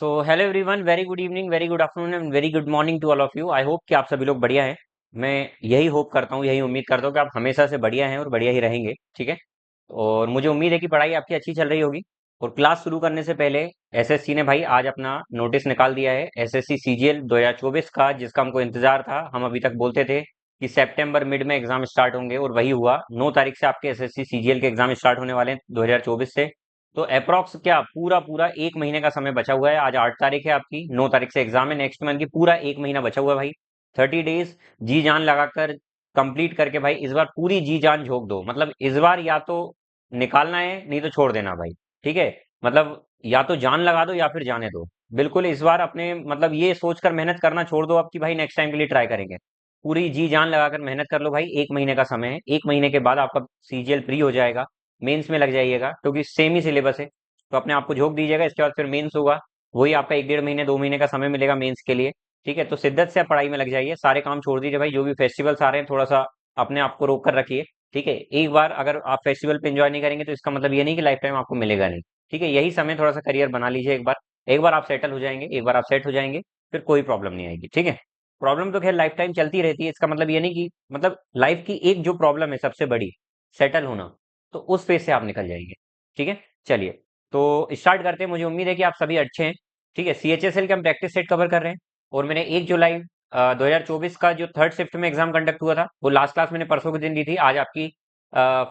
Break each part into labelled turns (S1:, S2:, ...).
S1: So hello everyone, very good evening, very good afternoon and very good morning to all of you. I hope कि आप सभी लोग बढ़िया हैं। मैं यही होप करता हूँ, यही उम्मीद करता हूँ कि आप हमेशा से बढ़िया हैं और बढ़िया ही रहेंगे। ठीक है। और मुझे उम्मीद है कि पढ़ाई आपकी अच्छी चल रही होगी। और क्लास शुरू करने से पहले एसएससी ने भाई आज अपना नोटिस निकाल दिया है, एसएससी सीजीएल 2024 का, जिसका हमको इंतजार था। हम अभी तक बोलते थे कि सितंबर मिड में एग्जाम स्टार्ट होंगे और वही हुआ। 9 तारीख से आपके एसएससी सीजीएल के एग्जाम स्टार्ट होने वाले हैं 2024 से। तो अप्रोक्स क्या पूरा पूरा 1 महीने का समय बचा हुआ है। आज 8 तारीख है, आपकी 9 तारीख से एग्जाम है। नेक्स्ट मंथ की पूरा 1 महीना बचा हुआ है भाई। 30 डेज जी जान लगाकर कंप्लीट करके भाई इस बार पूरी जी जान झोंक दो। मतलब इस बार या तो निकालना है, नहीं तो छोड़ देना भाई। ठीक है। मतलब या तो जान लगा दो या फिर जाने दो। बिल्कुल इस बार अपने मतलब ये सोचकर मेहनत करना छोड़ दो अब कि भाई नेक्स्ट टाइम के लिए ट्राई करेंगे। पूरी जी जान लगाकर मेहनत कर लो भाई। 1 महीने का समय है, 1 महीने के बाद आपका सीजीएल फ्री हो जाएगा। मेंस में लग जाइएगा क्योंकि सेम ही सिलेबस है। तो अपने आप को झोंक दीजिएगा। इसके बाद फिर मेंस होगा, वही आपका 1 डेढ़ महीने 2 महीने का समय मिलेगा मेंस के लिए। ठीक है। तो शिद्दत से आप पढ़ाई में लग जाइए, सारे काम छोड़ दीजिए भाई। जो भी फेस्टिवल्स आ रहे हैं थोड़ा सा अपने आप को रोक कर रखिए। ठीक है। एक बार अगर आप फेस्टिवल पे एंजॉय नहीं करेंगे तो इसका मतलब ये नहीं कि लाइफ टाइम आपको मिलेगा नहीं। ठीक है। यही समय थोड़ा सा करियर बना लीजिए एक बार। एक बार आप सेटल हो जाएंगे, एक बार आप सेट हो जाएंगे, फिर कोई प्रॉब्लम नहीं आएगी। ठीक है। प्रॉब्लम तो खैर लाइफ टाइम चलती रहती है, इसका मतलब ये नहीं कि मतलब लाइफ की एक जो प्रॉब्लम है सबसे बड़ी, सेटल होना, तो उस फेज से आप निकल जाएंगे। ठीक है। चलिए, तो स्टार्ट करते हैं। मुझे उम्मीद है कि आप सभी अच्छे हैं। ठीक है। सीएचएसएल के हम प्रैक्टिस सेट कवर कर रहे हैं। और मैंने 1 जुलाई 2024 का जो थर्ड शिफ्ट में एग्जाम कंडक्ट हुआ था वो लास्ट क्लास मैंने परसों के दिन दी थी। आज आपकी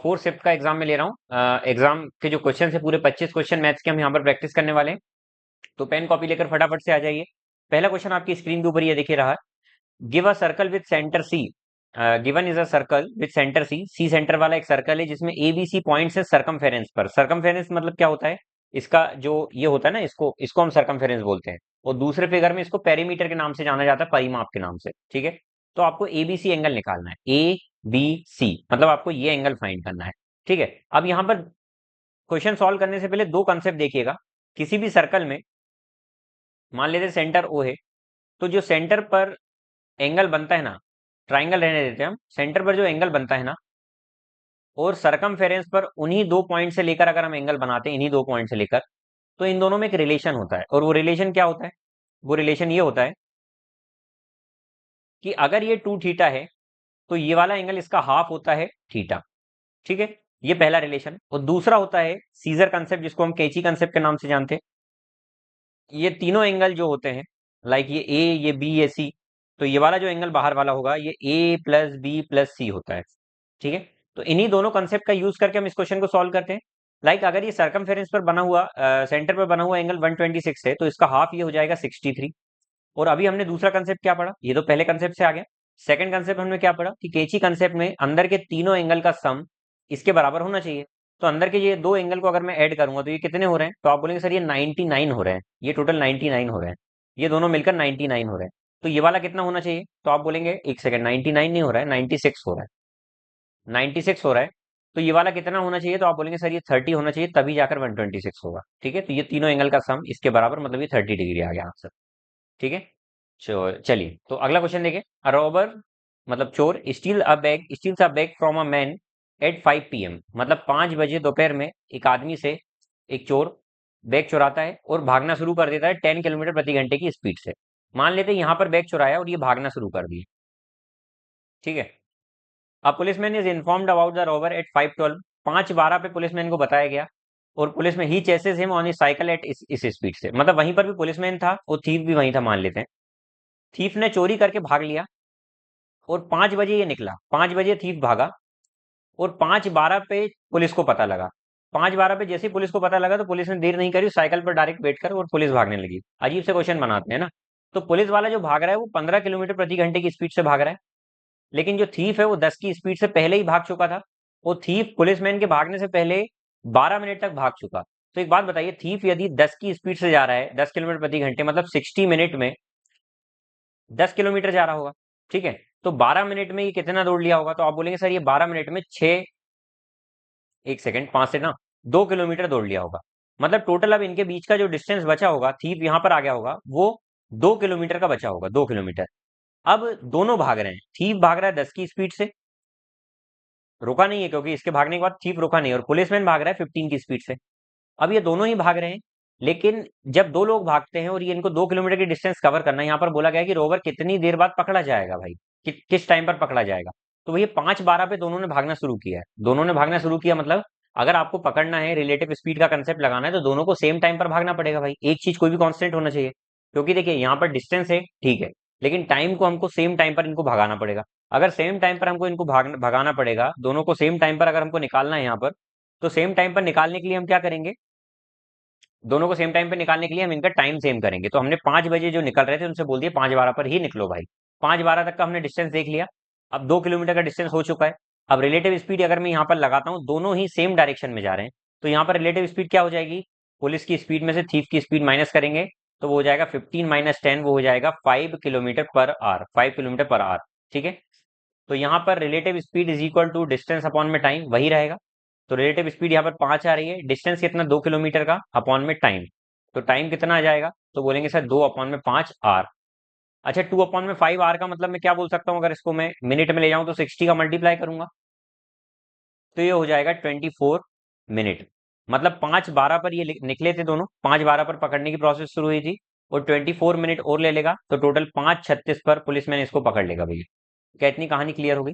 S1: फोर्थ शिफ्ट का एग्जाम में ले रहा हूँ। एग्जाम के जो क्वेश्चन है पूरे 25 क्वेश्चन मैथ्स के हम यहाँ पर प्रैक्टिस करने वाले हैं। तो पेन कॉपी लेकर फटाफट से आ जाइए। पहला क्वेश्चन आपकी स्क्रीन के ऊपर ये देखिए रहा। Give a circle with centre C. Given is a circle with centre C. C centre वाला एक सर्कल है जिसमें ए बी सी पॉइंट्स है सरकमफेरेंस पर। सरकमफेरेंस मतलब क्या होता है? इसका जो ये होता है ना, इसको इसको हम सरकमफेरेंस बोलते हैं। और दूसरे फिगर में इसको पेरीमीटर के नाम से जाना जाता है, परिमाप के नाम से। ठीक है। तो आपको ए बी सी एंगल निकालना है। ए बी सी मतलब आपको ये एंगल फाइंड करना है। ठीक है। अब यहाँ पर क्वेश्चन सॉल्व करने से पहले दो कंसेप्ट देखिएगा। किसी भी सर्कल में मान लेते सेंटर ओ है, तो जो सेंटर पर एंगल बनता है ना, ट्राइंगल रहने देते हैं हम, सेंटर पर जो एंगल बनता है ना, और सरकमफेरेंस पर उन्हीं दो पॉइंट से लेकर अगर हम एंगल बनाते हैं, इन्हीं दो पॉइंट से लेकर, तो इन दोनों में एक रिलेशन होता है। और वो रिलेशन क्या होता है? वो रिलेशन ये होता है कि अगर ये 2 थीटा है तो ये वाला एंगल इसका हाफ होता है थीटा। ठीक है। ये पहला रिलेशन। और दूसरा होता है सीजर कंसेप्ट, जिसको हम कैची कंसेप्ट के नाम से जानते हैं। ये तीनों एंगल जो होते हैं, लाइक ये ए, ये बी, ये सी, तो ये वाला जो एंगल बाहर वाला होगा ये ए प्लस बी प्लस सी होता है। ठीक है। तो इन्हीं दोनों कंसेप्ट का यूज करके हम इस क्वेश्चन को सॉल्व करते हैं। लाइक अगर ये सरकमफेरेंस पर बना हुआ सेंटर पर बना हुआ एंगल 126 है तो इसका हाफ ये हो जाएगा 63। और अभी हमने दूसरा कंसेप्ट क्या पढ़ा? ये तो पहले कंसेप्ट से आ गया। सेकंड कंसेप्ट हमने क्या पढ़ा कि केची कंसेप्ट में अंदर के तीनों एंगल का सम इसके बराबर होना चाहिए। तो अंदर के ये दो एंगल को अगर मैं ऐड करूंगा तो ये कितने हो रहे हैं? तो आप बोलेंगे सर ये 99 हो रहे हैं, ये टोटल 99 हो रहे हैं, ये दोनों मिलकर 99 हो रहे हैं। तो ये वाला कितना होना चाहिए? तो आप बोलेंगे एक सेकंड, 99 नहीं हो रहा है, 96 हो रहा है। 96 हो रहा है। तो ये वाला कितना होना चाहिए? तो आप बोलेंगे सर ये 30 होना चाहिए, तभी जाकर 126 होगा। ठीक है। तो ये तीनों एंगल का सम इसके बराबर, मतलब ये 30 डिग्री आ गया आंसर। ठीक है। चलिए, तो अगला क्वेश्चन देखिए। अ रॉबर मतलब चोर steals a bag from a man at 5 PM, मतलब 5 बजे दोपहर में एक आदमी से एक चोर बैग चुराता है और भागना शुरू कर देता है 10 किलोमीटर प्रति घंटे की स्पीड से। मान लेते हैं यहाँ पर बैग चुराया और ये भागना शुरू कर दिए। ठीक है। अब policeman is informed about the robber at 5:12, 5:12 पे पुलिसमैन को बताया गया। और पुलिस में ही chases him on cycle at इस स्पीड से, मतलब वहीं पर भी पुलिसमैन था और थीफ भी वहीं था, मान लेते हैं। थीफ ने चोरी करके भाग लिया और 5 बजे ये निकला, 5 बजे थीफ भागा और 5:12 पे पुलिस को पता लगा। 5:12 पे जैसे ही पुलिस को पता लगा तो पुलिस ने देर नहीं करी, साइकिल पर डायरेक्ट बैठ कर और पुलिस भागने लगी। अजीब से क्वेश्चन बनाते हैं ना। तो पुलिस वाला जो भाग रहा है वो 15 किलोमीटर प्रति घंटे की स्पीड से भाग रहा है, लेकिन जो थीफ है वो 10 की स्पीड से पहले ही भाग चुका था। वो थीफ पुलिसमैन के भागने से पहले 12 मिनट तक भाग चुका। तो एक बात बताइए, थीफ यदि 10 की स्पीड से जा रहा है, 10 किलोमीटर प्रति घंटे, मतलब 60 मिनट में 10 किलोमीटर जा रहा होगा। ठीक है। तो 12 मिनट में ये कितना दौड़ लिया होगा? तो आप बोलेंगे सर ये 12 मिनट में एक सेकंड 5 से ना 2 किलोमीटर दौड़ लिया होगा। मतलब टोटल अब इनके बीच का जो डिस्टेंस बचा होगा, थीप यहां पर आ गया होगा, वो 2 किलोमीटर का बचा होगा, 2 किलोमीटर। अब दोनों भाग रहे हैं, थीप भाग रहा है 10 की स्पीड से, रुका नहीं है क्योंकि इसके भागने के बाद थीप रुका नहीं, और पुलिसमैन भाग रहा है 15 की स्पीड से। अब ये दोनों ही भाग रहे हैं लेकिन जब दो लोग भागते हैं और ये इनको 2 किलोमीटर की डिस्टेंस कवर करना है, यहाँ पर बोला गया है कि रोवर कितनी देर बाद पकड़ा जाएगा भाई, किस टाइम पर पकड़ा जाएगा। तो भैया 5:12 पे दोनों ने भागना शुरू किया है। दोनों ने भागना शुरू किया मतलब अगर आपको पकड़ना है, रिलेटिव स्पीड का कंसेप्ट लगाना है, तो दोनों को सेम टाइम पर भागना पड़ेगा भाई। एक चीज कोई भी कांस्टेंट होना चाहिए, क्योंकि देखिए यहाँ पर डिस्टेंस है ठीक है, लेकिन टाइम को हमको सेम टाइम पर इनको भगाना पड़ेगा। अगर सेम टाइम पर हमको इनको भगाना पड़ेगा, दोनों को सेम टाइम पर अगर हमको निकालना है यहाँ पर, तो सेम टाइम पर निकालने के लिए हम क्या करेंगे, दोनों को सेम टाइम पे निकालने के लिए हम इनका टाइम सेम करेंगे। तो हमने 5 बजे जो निकल रहे थे उनसे बोल दिया 5:12 पर ही निकलो भाई। 5:12 तक का हमने डिस्टेंस देख लिया। अब 2 किलोमीटर का डिस्टेंस हो चुका है। अब रिलेटिव स्पीड अगर मैं यहाँ पर लगाता हूँ, दोनों ही सेम डायरेक्शन में जा रहे हैं, तो यहाँ पर रिलेटिव स्पीड क्या हो जाएगी, पुलिस की स्पीड में से थीफ की स्पीड माइनस करेंगे, तो वो हो जाएगा 15 - 10, वो हो जाएगा 5 kilometre per hour, 5 kilometre per hour. ठीक है, तो यहाँ पर relative speed is equal to distance upon में टाइम, वही रहेगा। तो रिलेटिव स्पीड यहाँ पर 5 आ रही है, डिस्टेंस कितना 2 किलोमीटर का, अपॉन में टाइम। तो टाइम कितना आ जाएगा, तो बोलेंगे सर 2/5 आर। अच्छा 2/5 आर का मतलब मैं क्या बोल सकता हूँ, अगर इसको मैं मिनट में ले जाऊं तो 60 का मल्टीप्लाई करूंगा, तो ये हो जाएगा 24 मिनट। मतलब 5:12 पर ये निकले थे दोनों, 5:12 पर पकड़ने की प्रोसेस शुरू हुई थी, और 24 मिनट और ले लेगा, तो टोटल 5:36 पर पुलिसमैन इसको पकड़ लेगा भैया। क्या इतनी कहानी क्लियर हो गई।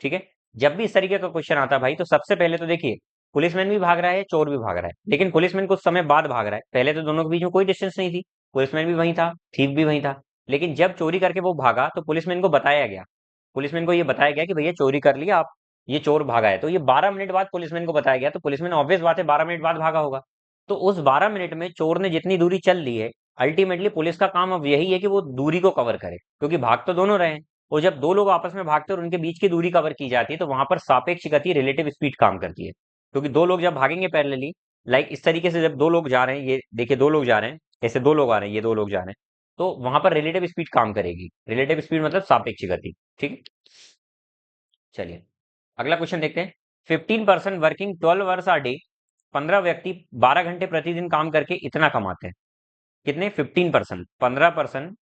S1: ठीक है, जब भी इस तरीके का क्वेश्चन आता है भाई, तो सबसे पहले तो देखिए पुलिसमैन भी भाग रहा है, चोर भी भाग रहा है, लेकिन पुलिसमैन कुछ समय बाद भाग रहा है, पहले तो दोनों के बीच में कोई डिस्टेंस नहीं थी, पुलिसमैन भी वहीं था, थीफ भी वहीं था। लेकिन जब चोरी करके वो भागा तो पुलिसमैन को बताया गया, पुलिसमैन को ये बताया गया कि भैया चोरी कर लिया आप, ये चोर भागा है। तो ये 12 मिनट बाद पुलिसमैन को बताया गया, तो पुलिसमैन ऑब्वियस बात है 12 मिनट बाद भागा होगा। तो उस 12 मिनट में चोर ने जितनी दूरी चल ली है, अल्टीमेटली पुलिस का काम अब यही है कि वो दूरी को कवर करे, क्योंकि भाग तो दोनों रहे हैं। और जब दो लोग आपस में भागते हैं और उनके बीच की दूरी कवर की जाती है, तो वहां पर सापेक्ष गति रिलेटिव स्पीड काम करती है। क्योंकि दो लोग जब भागेंगे पैरेलली, लाइक इस तरीके से, जब दो लोग जा रहे हैं, ये देखिए दो लोग जा रहे हैं, ऐसे दो लोग आ रहे हैं, ये दो लोग जा रहे हैं, तो वहां पर रिलेटिव स्पीड काम करेगी। रिलेटिव स्पीड मतलब सापेक्ष गति। ठीक है, चलिए अगला क्वेश्चन देखते हैं। 15 person working 12 hours a day, 15 व्यक्ति 12 घंटे प्रतिदिन काम करके इतना कमाते हैं। कितने, 15 पर्सन, 15 पर्सन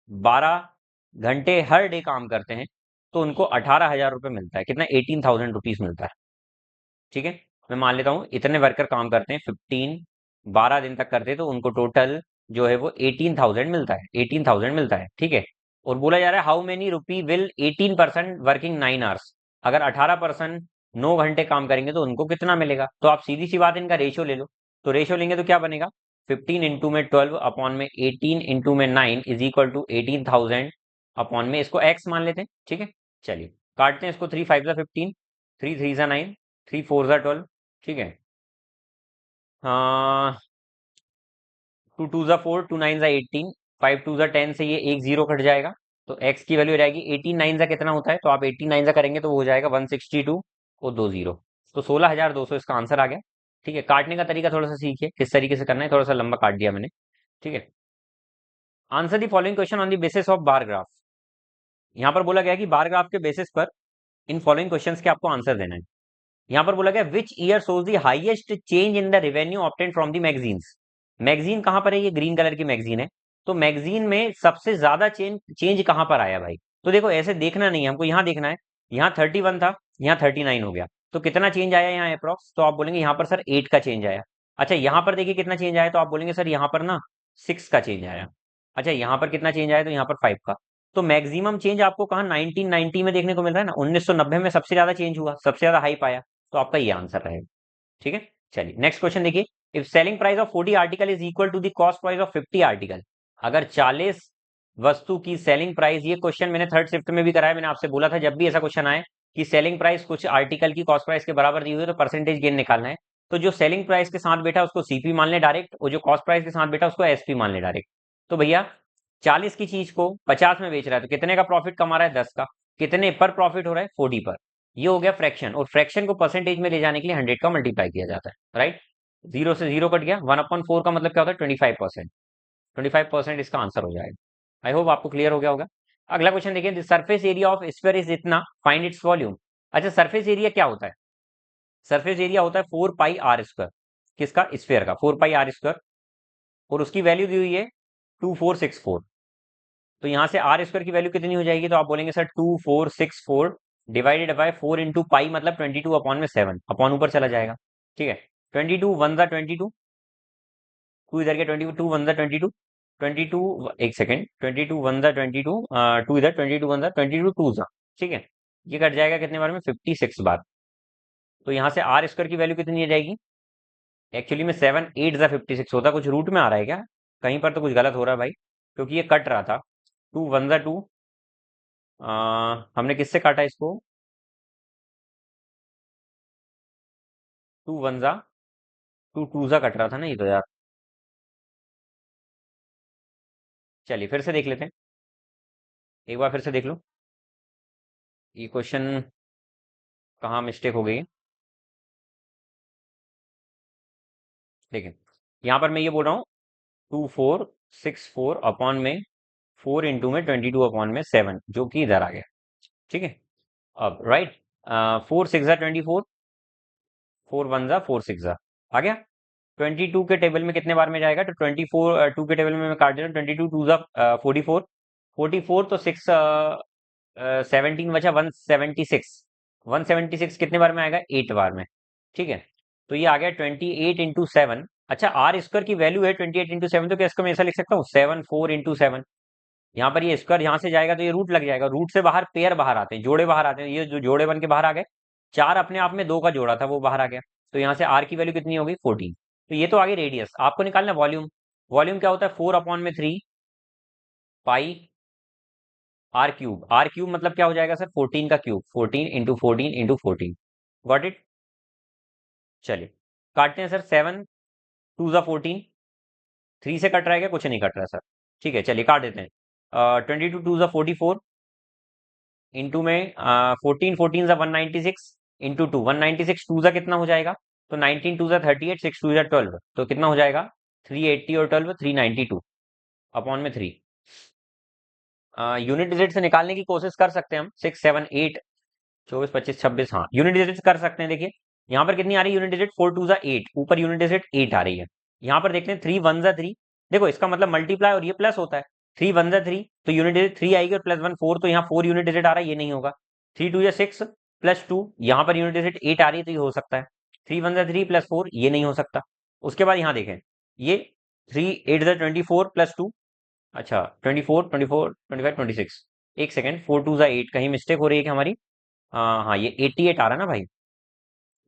S1: 12 घंटे हर डे काम करते हैं, तो उनको 18,000 रुपये मिलता है। कितना, 18,000 रुपीज मिलता है। ठीक है, मैं मान लेता हूँ इतने वर्कर काम करते हैं, 12 दिन तक करते हैं, तो उनको टोटल जो है वो 18,000 मिलता है, 18,000 मिलता है। ठीक है, और बोला जा रहा है how many rupee will 18 person working 9 hours, अगर 18 पर्सन 9 घंटे काम करेंगे तो उनको कितना मिलेगा। तो आप सीधी सी बात इनका रेशियो ले लो। तो रेशियो लेंगे तो क्या बनेगा, 15 इंटू में 12 अपॉन में 18 इंटू में 9 इज इक्वल टू 18,000 अपॉन में, इसको एक्स मान लेते हैं। ठीक है, चलिए काटते हैं इसको, 3 5 ज़ा 15, 3 3 ज़ा 9, 3 4 ज़ा 12। ठीक है, हाँ, 2 2 ज़ा 4, 2 9 ज़ा 18, 5 2 ज़ा 10 से ये एक जीरो कट जाएगा, तो x की वैल्यू रहेगी 18 9 ज़ा कितना होता है, तो आप 18 9 ज़ा करेंगे तो वो हो जाएगा 162 और 2 0, तो 16,200 इसका आंसर आ गया। ठीक है, काटने का तरीका थोड़ा सा सीखिए किस तरीके से करना है, थोड़ा सा लंबा काट दिया मैंने। ठीक है, answer the following question on the basis of bar graph. यहाँ पर बोला गया कि बार ग्राफ के बेसिस पर इन फॉलोइंग क्वेश्चंस के आपको आंसर देना है। यहाँ पर बोला गया which year shows the highest change in the revenue obtained from the magazines. Magazine कहाँ पर है, ये ग्रीन कलर की मैगजीन है, तो मैगजीन में सबसे ज्यादा चेंज चेंज कहाँ पर आया भाई। तो देखो ऐसे देखना नहीं है हमको, यहाँ देखना है, यहाँ 31 था, यहाँ 39 हो गया, तो कितना चेंज आया यहाँ अप्रोक्स, तो आप बोलेंगे यहाँ पर सर 8 का चेंज आया। अच्छा यहाँ पर देखिए कितना चेंज आया, तो आप बोलेंगे सर यहाँ पर ना 6 का चेंज आया। अच्छा यहाँ पर कितना चेंज आया, तो यहाँ पर 5 का। तो मैक्सिमम चेंज आपको कहाँ 1990 में देखने को मिल रहा है ना, 1990 में सबसे ज्यादा चेंज हुआ, सबसे ज्यादा हाइप आया, तो आपका ये आंसर रहेगा। ठीक है, चलिए नेक्स्ट क्वेश्चन देखिए। If selling price of 40 article is equal to the cost price of 50 article, अगर 40 वस्तु की सेलिंग प्राइस, ये क्वेश्चन मैंने थर्ड शिफ्ट में भी कराया, मैंने आपसे बोला था जब भी ऐसा क्वेश्चन आए कि सेलिंग प्राइस कुछ आर्टिकल की कॉस्ट प्राइस के बराबर दी हुई है तो परसेंटेज गेन निकालना है। तो जो सेलिंग प्राइस के साथ बैठा उसको सीपी मान ले डायरेक्ट, और जो कॉस्ट प्राइस के साथ बैठा उसको एसपी मान ले डायरेक्ट। तो भैया 40 की चीज को 50 में बेच रहा है, तो कितने का प्रॉफिट कमा रहा है, 10 का। कितने पर प्रॉफिट हो रहा है, 40 पर। ये हो गया फ्रैक्शन, और फ्रैक्शन को परसेंटेज में ले जाने के लिए 100 का मल्टीप्लाई किया जाता है, राइट। जीरो से जीरो कट गया, 1/4 का मतलब क्या होता है, 25%। 25% इसका आंसर हो जाएगा। आई होप आपको क्लियर हो गया होगा। अगला क्वेश्चन देखिए, surface area of sphere is इतना, फाइंड इट्स वॉल्यूम। अच्छा सरफेस एरिया क्या होता है, सरफेस एरिया होता है 4 पाई r स्क्वायर, किसका, स्फीयर का 4 पाई r स्क्वायर, और उसकी वैल्यू दी हुई है 2464। तो यहाँ से आर स्क्वायर की वैल्यू कितनी हो जाएगी, तो आप बोलेंगे sir 2464 divided by 4 into pi, मतलब 22/7, अपॉन ऊपर चला जाएगा। ठीक है, 22 1 ज़ा 22, टू इधर के 22 22 एक सेकेंड, 22 टू इधर 22 ठीक है। ये कट जाएगा कितने बार में, 56 बार। तो यहाँ से आर स्क्वायर की वैल्यू कितनी आ जाएगी, एक्चुअली में 7 8 56 होता, कुछ रूट में आ रहा है क्या, कहीं पर तो कुछ गलत हो रहा है भाई, क्योंकि ये कट रहा था। 2 1 2, हमने किससे काटा इसको, 2 1 2 2 कट रहा था ना ये तो यार। चलिए फिर से देख लेते हैं, एक बार फिर से देख लो ये क्वेश्चन कहाँ मिस्टेक हो गई है। देखिए यहाँ पर मैं ये बोल रहा हूँ 2464 अपॉन में 4 इंटू में 22/7, जो कि इधर आ गया, ठीक है। अब राइट, 4 6 24, 4 1 4 6 आ गया। 22 के टेबल में कितने बार में जाएगा, तो 24 2 के टेबल में मैं काट देता हूँ, 22 2 44, 44 तो 6 17 बचा 176, 176 कितने बार में आएगा, 8 बार में, ठीक है। तो ये आ गया 28 इंटू 7। अच्छा आर स्क्वायर की वैल्यू है 28 इंटू 7, तो क्या इसको मैं ऐसा लिख सकता हूँ 7 4 इंटू 7। यहाँ पर ये स्क्वायर यहाँ से जाएगा तो ये रूट लग जाएगा, रूट से बाहर पेयर बाहर आते हैं, जोड़े बाहर आते हैं, ये जो जोड़े बन के बाहर आ गए, चार अपने आप में दो का जोड़ा था वो बाहर आ गया। तो यहाँ से आर की वैल्यू कितनी होगी, 14। तो ये तो आगे रेडियस, आपको निकालना वॉल्यूम। वॉल्यूम क्या होता है, 4/3 पाई R³ R³ मतलब क्या हो जाएगा सर, 14 का cube, 14 into 14 into 14। Got it. चलिए काटते हैं सर, 7 2 14, 3 से कट रहा है क्या, कुछ नहीं कट रहा है सर, ठीक है चलिए काट देते हैं। 22 2 44 इंटू में 14 14 196 इंटू 2, 196 टू ज़ा कितना हो जाएगा, तो 19 2 38, 6 2 12, तो कितना हो जाएगा 380 और 12 392 अपॉन में 3। यूनिट डिजिट से निकालने की कोशिश कर सकते हैं हम, 6 7 8 24 25 26, हाँ यूनिट डिजिट कर सकते हैं। देखिए यहाँ पर कितनी आ रही है यूनिट डिजिट, 4 2 8, ऊपर यूनिट डिजिट 8 आ रही है। यहाँ पर देखते हैं 3 1 3, देखो इसका मतलब मल्टीप्लाई और ये प्लस होता है, 3 1 3 तो यूनिट डिजिट 3 आएगी और +1 4, तो यहाँ 4 यूनिट डिजिट आ रहा है, ये नहीं होगा। 3 2 6 +2, यहाँ पर यूनिट डिजिट 8 आ रही है तो ये हो सकता है। 3 1 3 +4 ये नहीं हो सकता। उसके बाद यहाँ देखें, ये 3 8 24 +2, अच्छा 24 24 25 26, एक सेकेंड, 4 2 8, कहीं मिस्टेक हो रही है कि हमारी, हाँ ये 88 आ रहा है ना भाई,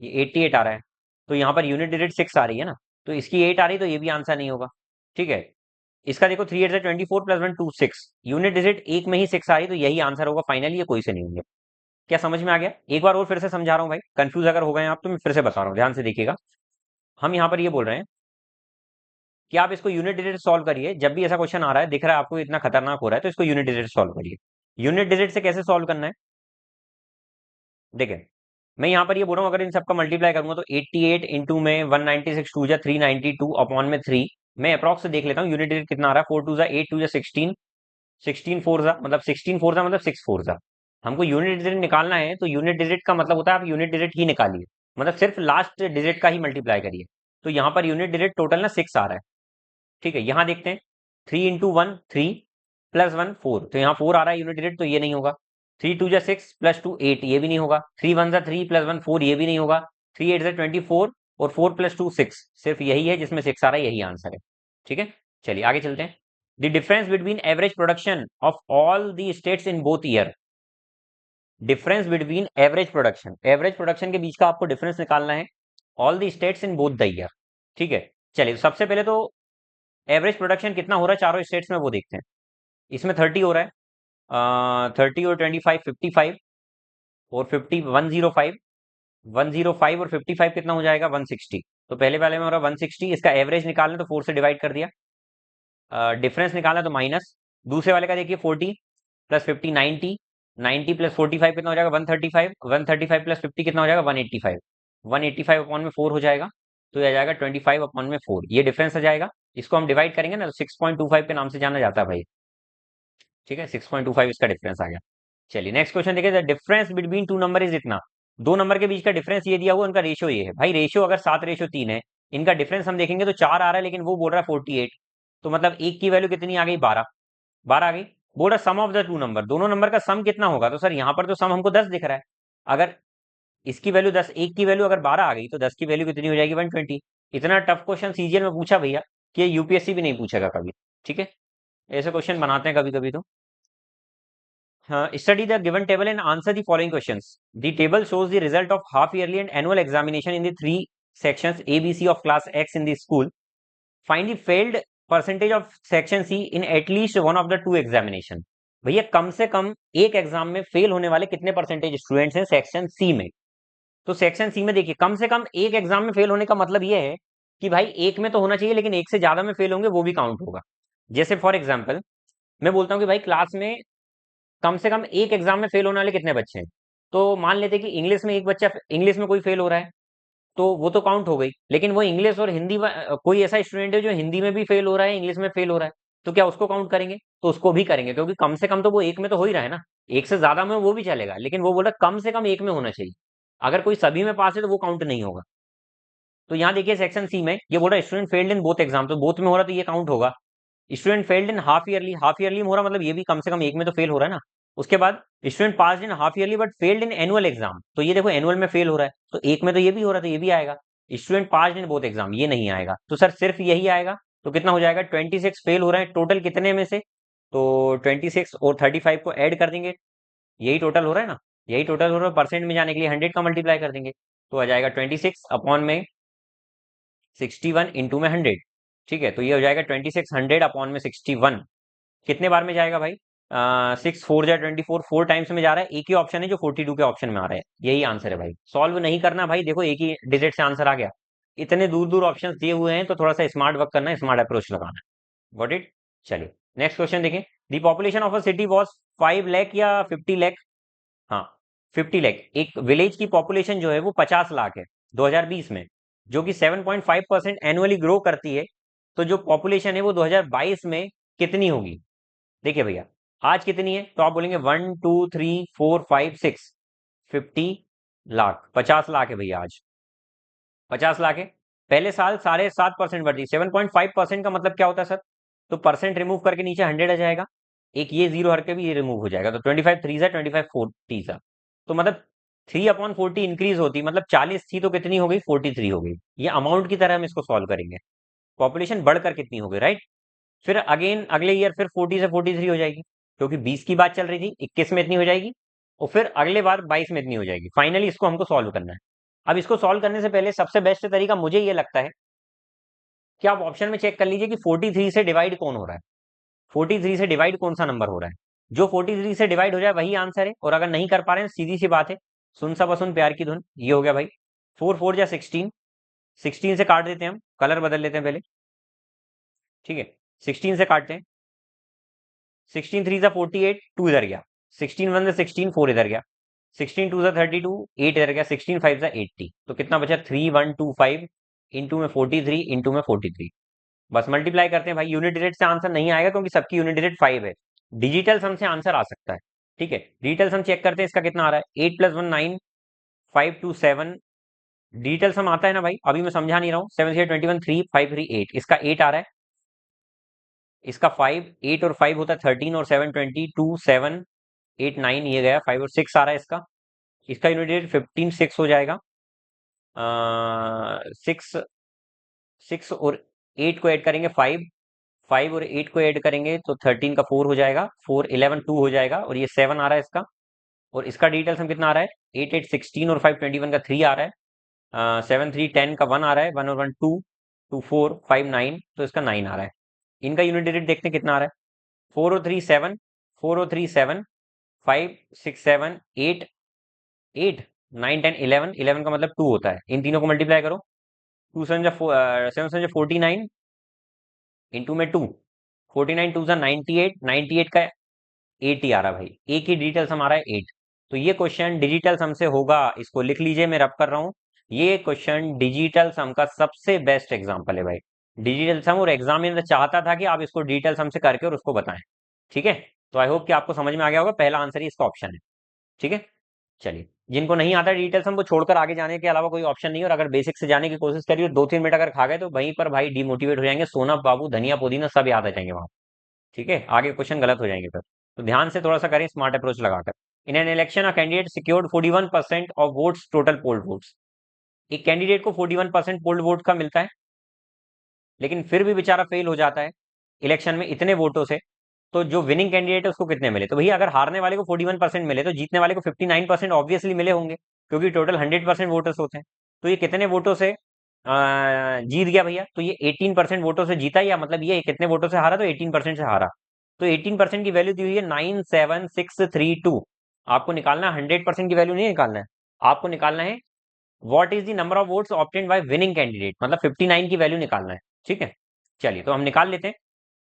S1: ये 88 आ रहा है, तो यहाँ पर यूनिट डिजिट 6 आ रही है ना, तो इसकी 8 आ रही है, तो ये भी आंसर नहीं होगा, ठीक है। इसका देखो 3 8 24 +1 2 6, यूनिट डिजिट एक में ही 6 आ रही है, तो यही आंसर होगा फाइनली, ये कोई से नहीं होंगे। क्या समझ में आ गया, एक बार और फिर से समझा रहा हूँ भाई, कंफ्यूज अगर हो गए आप तो मैं फिर से बता रहा हूँ, ध्यान से देखिएगा। हम यहाँ पर ये बोल रहे हैं कि आप इसको यूनिट डिजिट सॉल्व करिए, जब भी ऐसा क्वेश्चन आ रहा है दिख रहा है आपको इतना खतरनाक हो रहा है, तो इसको यूनिट डिजिट सॉल्व करिए। यूनिट डिजिट से कैसे सॉल्व करना है, देखें मैं यहाँ पर ये बोल रहा हूँ, अगर इन सबका मल्टीप्लाई करूंगा तो 88 इंटू में 196 2 392 अपॉन में 3, मैं अप्रॉक्स से देख लेता हूँ यूनिट डिजिट कितना आ रहा है, 4 2 8 2 16, 16 4 मतलब 16 4 मतलब 6 4, हमको यूनिट डिजिट निकालना है, तो यूनिट डिजिट का मतलब होता है आप यूनिट डिजिट ही निकालिए, मतलब सिर्फ लास्ट डिजिट का ही मल्टीप्लाई करिए। तो यहाँ पर यूनिट डिजिट टोटल ना 6 आ रहा है, ठीक है। यहाँ देखते हैं 3 इंटू 1 3 +1 4, तो यहाँ 4 आ रहा है यूनिट डिजिट, तो ये नहीं होगा। 3 2 6 +2 8, ये भी नहीं होगा। 3 1 3 +1 4, ये भी नहीं होगा। 3 8 24 और 4 +2 6, सिर्फ यही है जिसमें 6 आ रहा है, यही आंसर है, ठीक है। चलिए आगे चलते हैं। The difference between average production of all the states in both year, difference between average production के बीच का आपको डिफरेंस निकालना है, all the states in both the year, ठीक है। चलिए सबसे पहले तो एवरेज प्रोडक्शन कितना हो रहा है चारों स्टेट्स में वो देखते हैं। इसमें 30 हो रहा है, 30 और 25 55, और 105 और 55 कितना हो जाएगा 160। तो पहले वाले में हो रहा 160, इसका एवरेज निकालना तो 4 से डिवाइड कर दिया, डिफरेंस निकालना तो माइनस। दूसरे वाले का देखिए 40 + 50 90, 90 + 45 कितना हो जाएगा 135, 135 + 50 कितना हो जाएगा 185, 185 अपॉन में 4 हो जाएगा, तो ये आ जाएगा 25 अपॉन में 4, ये डिफरेंस आ जाएगा। इसको हम डिवाइड करेंगे ना तो 6.25 के नाम से जाना जाता है भाई, ठीक है। 6.25 इसका डिफरेंस आ गया। चलिए नेक्स्ट क्वेश्चन देखिए, the difference between two number is इतना, दो नंबर के बीच का डिफरेंस ये दिया हुआ, उनका रेशियो ये है भाई, रेशियो अगर 7:3 है, इनका डिफरेंस हम देखेंगे तो 4 आ रहा है, लेकिन वो बोल रहा है 48, तो मतलब एक की वैल्यू कितनी आ गई 12, 12 आ गई। बोल रहा सम ऑफ द टू नंबर, दोनों नंबर का सम कितना होगा, तो सर यहाँ पर तो सम हमको 10 दिख रहा है, अगर इसकी वैल्यू 10, एक की वैल्यू अगर 12 आ गई तो 10 की वैल्यू कितनी हो जाएगी 120। इतना टफ क्वेश्चन सीजीएल में पूछा भैया, कि यूपीएससी भी नहीं पूछेगा कभी। ठीक है, ऐसे क्वेश्चन बनाते हैं कभी कभी तो। हाँ, study the given table and answer the following questions. The table shows the result of half yearly and annual examination in the three sections A, B, C of class X in the school. Find the failed percentage of section C in at least one of the two examination. भैया कम से कम एक exam में fail होने वाले कितने percentage students हैं section C में। तो सेक्शन सी में देखिए कम से कम एक एग्जाम में फेल होने का मतलब ये है कि भाई एक में तो होना चाहिए, लेकिन एक से ज्यादा में फेल होंगे वो भी काउंट होगा। जैसे फॉर एग्जाम्पल मैं बोलता हूँ कि भाई क्लास में कम से कम एक एग्जाम में फेल होने वाले कितने बच्चे हैं, तो मान लेते हैं कि इंग्लिश में एक बच्चा, इंग्लिश में कोई फेल हो रहा है तो वो तो काउंट हो गई। लेकिन वो इंग्लिश और हिंदी कोई ऐसा स्टूडेंट है जो हिंदी में भी फेल हो रहा है, इंग्लिश में फेल हो रहा है, तो क्या उसको काउंट करेंगे? तो उसको भी करेंगे, क्योंकि कम से कम तो वो एक में तो हो ही रहा है ना। एक से ज्यादा में वो भी चलेगा, लेकिन वो बोला कम से कम एक में होना चाहिए। अगर कोई सभी में पास है तो वो काउंट नहीं होगा। तो यहाँ देखिए सेक्शन सी में ये बोल रहा है student failed in both exam, तो बोथ में हो रहा है तो ये काउंट होगा। Student failed in half yearly, half yearly में हो रहा मतलब ये भी कम से कम एक में तो फेल हो रहा है ना। उसके बाद student pass in half yearly but failed in annual exam, तो ये देखो एनुअल में फेल हो रहा है तो एक में तो ये भी हो रहा है तो ये भी आएगा। Student pass in both exam, ये नहीं आएगा, तो सर सिर्फ यही आएगा। तो कितना हो जाएगा? 26 फेल हो रहे हैं टोटल कितने में से, तो 26 और 35 को ऐड कर देंगे, यही टोटल हो रहा है ना। यही टोटल हो रहा है, परसेंट में जाने के लिए 100 का मल्टीप्लाई कर देंगे तो आ जाएगा 26 अपॉन में 61 इंटू में 100। ठीक है, तो ये हो जाएगा 2600 अपॉन में 61। कितने बार में जाएगा भाई? 6 4 जा 24, 4 टाइम्स में जा रहा है। एक ही ऑप्शन है जो 42 के ऑप्शन में आ रहा है, यही आंसर है भाई। सॉल्व नहीं करना भाई, देखो एक ही डिजिट से आंसर आ गया। इतने दूर दूर ऑप्शंस दिए हुए हैं तो थोड़ा सा स्मार्ट वर्क करना है, स्मार्ट अप्रोच लगाना है। Got it? चलिए नेक्स्ट क्वेश्चन देखें। The population of a city was 5 lakh या 50 लाख? हाँ, 50 लाख। एक विलेज की पॉपुलेशन जो है वो 50 लाख है 2020 में, जो कि 7.5% एनुअली ग्रो करती है। तो जो पॉपुलेशन है वो 2022 में कितनी होगी? देखिए भैया आज कितनी है, तो आप बोलेंगे 1 2 3 4 5 6, 50 लाख, 50 लाख है भैया आज। 50 लाख है। पहले साल 7.5% बढ़ती, 7.5% का मतलब क्या होता है सर? तो परसेंट रिमूव करके नीचे 100 आ जाएगा, एक ये जीरो हट के भी ये रिमूव हो जाएगा, तो 25 3 जा 25 40 जा, तो मतलब 3/40 इंक्रीज होती, मतलब 40 थी तो कितनी हो गई? 43 हो गई। ये अमाउंट की तरह हम इसको सॉल्व करेंगे, पॉपुलेशन बढ़कर कितनी हो गई, राइट। फिर अगेन अगले ईयर फिर 40 से 43 हो जाएगी, क्योंकि 20 की बात चल रही थी, 21 में इतनी हो जाएगी, और फिर अगले बार 22 में इतनी हो जाएगी। फाइनली इसको हमको सॉल्व करना है। अब इसको सॉल्व करने से पहले सबसे बेस्ट तरीका मुझे ये लगता है कि आप ऑप्शन में चेक कर लीजिए कि 43 से डिवाइड कौन हो रहा है। 43 से डिवाइड कौन सा नंबर हो रहा है? जो 43 से डिवाइड हो जाए वही आंसर है, और अगर नहीं कर पा रहे हैं सीधी सी बात है, सुन सा बसुन प्यार की धुन, ये हो गया भाई। 4 4 जा 16, 16 से काट देते हैं, हम कलर बदल लेते हैं पहले। ठीक है, 16 से काटते हैं। 16 3 जा 48, 2 इधर गया। 16 1 जा 16, 4 इधर गया। 16 2 जा 32, 8 इधर गया। 16 5 जा 80, तो कितना बचा? 3125 इंटू में 43 इंटू में 43। बस मल्टीप्लाई करते हैं भाई। यूनिट डिजिट से आंसर नहीं आएगा क्योंकि सबकी यूनिट डिजिट 5 है। डिजिटल सम से आंसर आ सकता है। ठीक है, डिजिटल सम चेक करते हैं, इसका कितना आ रहा है? 8 + 1 9, 5 2 7। डिजिटल सम आता है ना भाई, अभी मैं समझा नहीं रहा हूँ। 7 3 21 3 5 3 8, इसका 8 आ रहा है, इसका 5, 8 और 5 होता है 13, और 7 20 2 7 8 9, ये गया 5 और 6 आ रहा है इसका। इसका यूनिट डिजिट 15 6 हो जाएगा। 6 6 और 8 को ऐड करेंगे 5, 5 और 8 को ऐड करेंगे तो 13 का 4 हो जाएगा, 4 11 2 हो जाएगा, और ये 7 आ रहा है इसका। और इसका डिटेल्स हम कितना आ रहा है? 8 8 16 और 5 21 का 3 आ रहा है। 7 3 10 का 1 आ रहा है, 1 और 1 2, 2 4 5 9, तो इसका 9 आ रहा है। इनका यूनिट डिजिट देखते हैं कितना आ रहा है। 4 और 3 7, 4 और 3 7, 5 6 7 8 8 9 10 11, 11 का मतलब 2 होता है। इन तीनों को मल्टीप्लाई करो, 2 7 जा 7 7 जा 49 इंटू में 2, 49 2 जा 98, 98 का 8 ही आ रहा है भाई, एक ही डिजिटल सम आ रहा है 8। तो ये क्वेश्चन डिजिटल सम से होगा, इसको लिख लीजिए, मैं रब कर रहा हूँ। ये क्वेश्चन डिजिटल सम का सबसे बेस्ट एग्जांपल है भाई। डिजिटल सम, और एग्जामिनर चाहता था कि आप इसको डिजिटल सम से करके और उसको बताएं। ठीक है, तो आई होप कि आपको समझ में आ गया होगा, पहला आंसर ही इसका ऑप्शन है। ठीक है, चलिए जिनको नहीं आता डिटेल्स हमको छोड़कर आगे जाने के अलावा कोई ऑप्शन नहीं है, और अगर बेसिक से जाने की कोशिश करिए 2 3 मिनट अगर खा गए तो वहीं पर भाई डिमोटिवेट हो जाएंगे, सोना बाबू धनिया पुदीना सब याद आ जाएंगे वहां। ठीक है, आगे क्वेश्चन गलत हो जाएंगे फिर। तो ध्यान से थोड़ा सा करें, स्मार्ट अप्रोच लगाकर। In an election a candidate secured 41% of votes, total polled votes. एक कैंडिडेट को 41% पोल्ड वोट का मिलता है, लेकिन फिर भी बेचारा फेल हो जाता है इलेक्शन में इतने वोटों से। तो जो विनिंग कैंडिडेट है उसको कितने मिले? तो भैया अगर हारने वाले को 41% मिले तो जीतने वाले को 59% ऑब्वियसली मिले होंगे, क्योंकि टोटल 100% वोटर्स होते हैं। तो ये कितने वोटों से जीत गया भैया? तो ये 18% वोटों से जीता, या मतलब ये कितने वोटों से हारा? तो 18% से हारा। तो 18% की वैल्यू दी हुई है 97632। आपको निकालना 100% की वैल्यू नहीं निकालना है, आपको निकालना है what is the number of votes obtained by winning candidate, मतलब 59 की वैल्यू निकालना है। ठीक है, चलिए तो हम निकाल लेते हैं।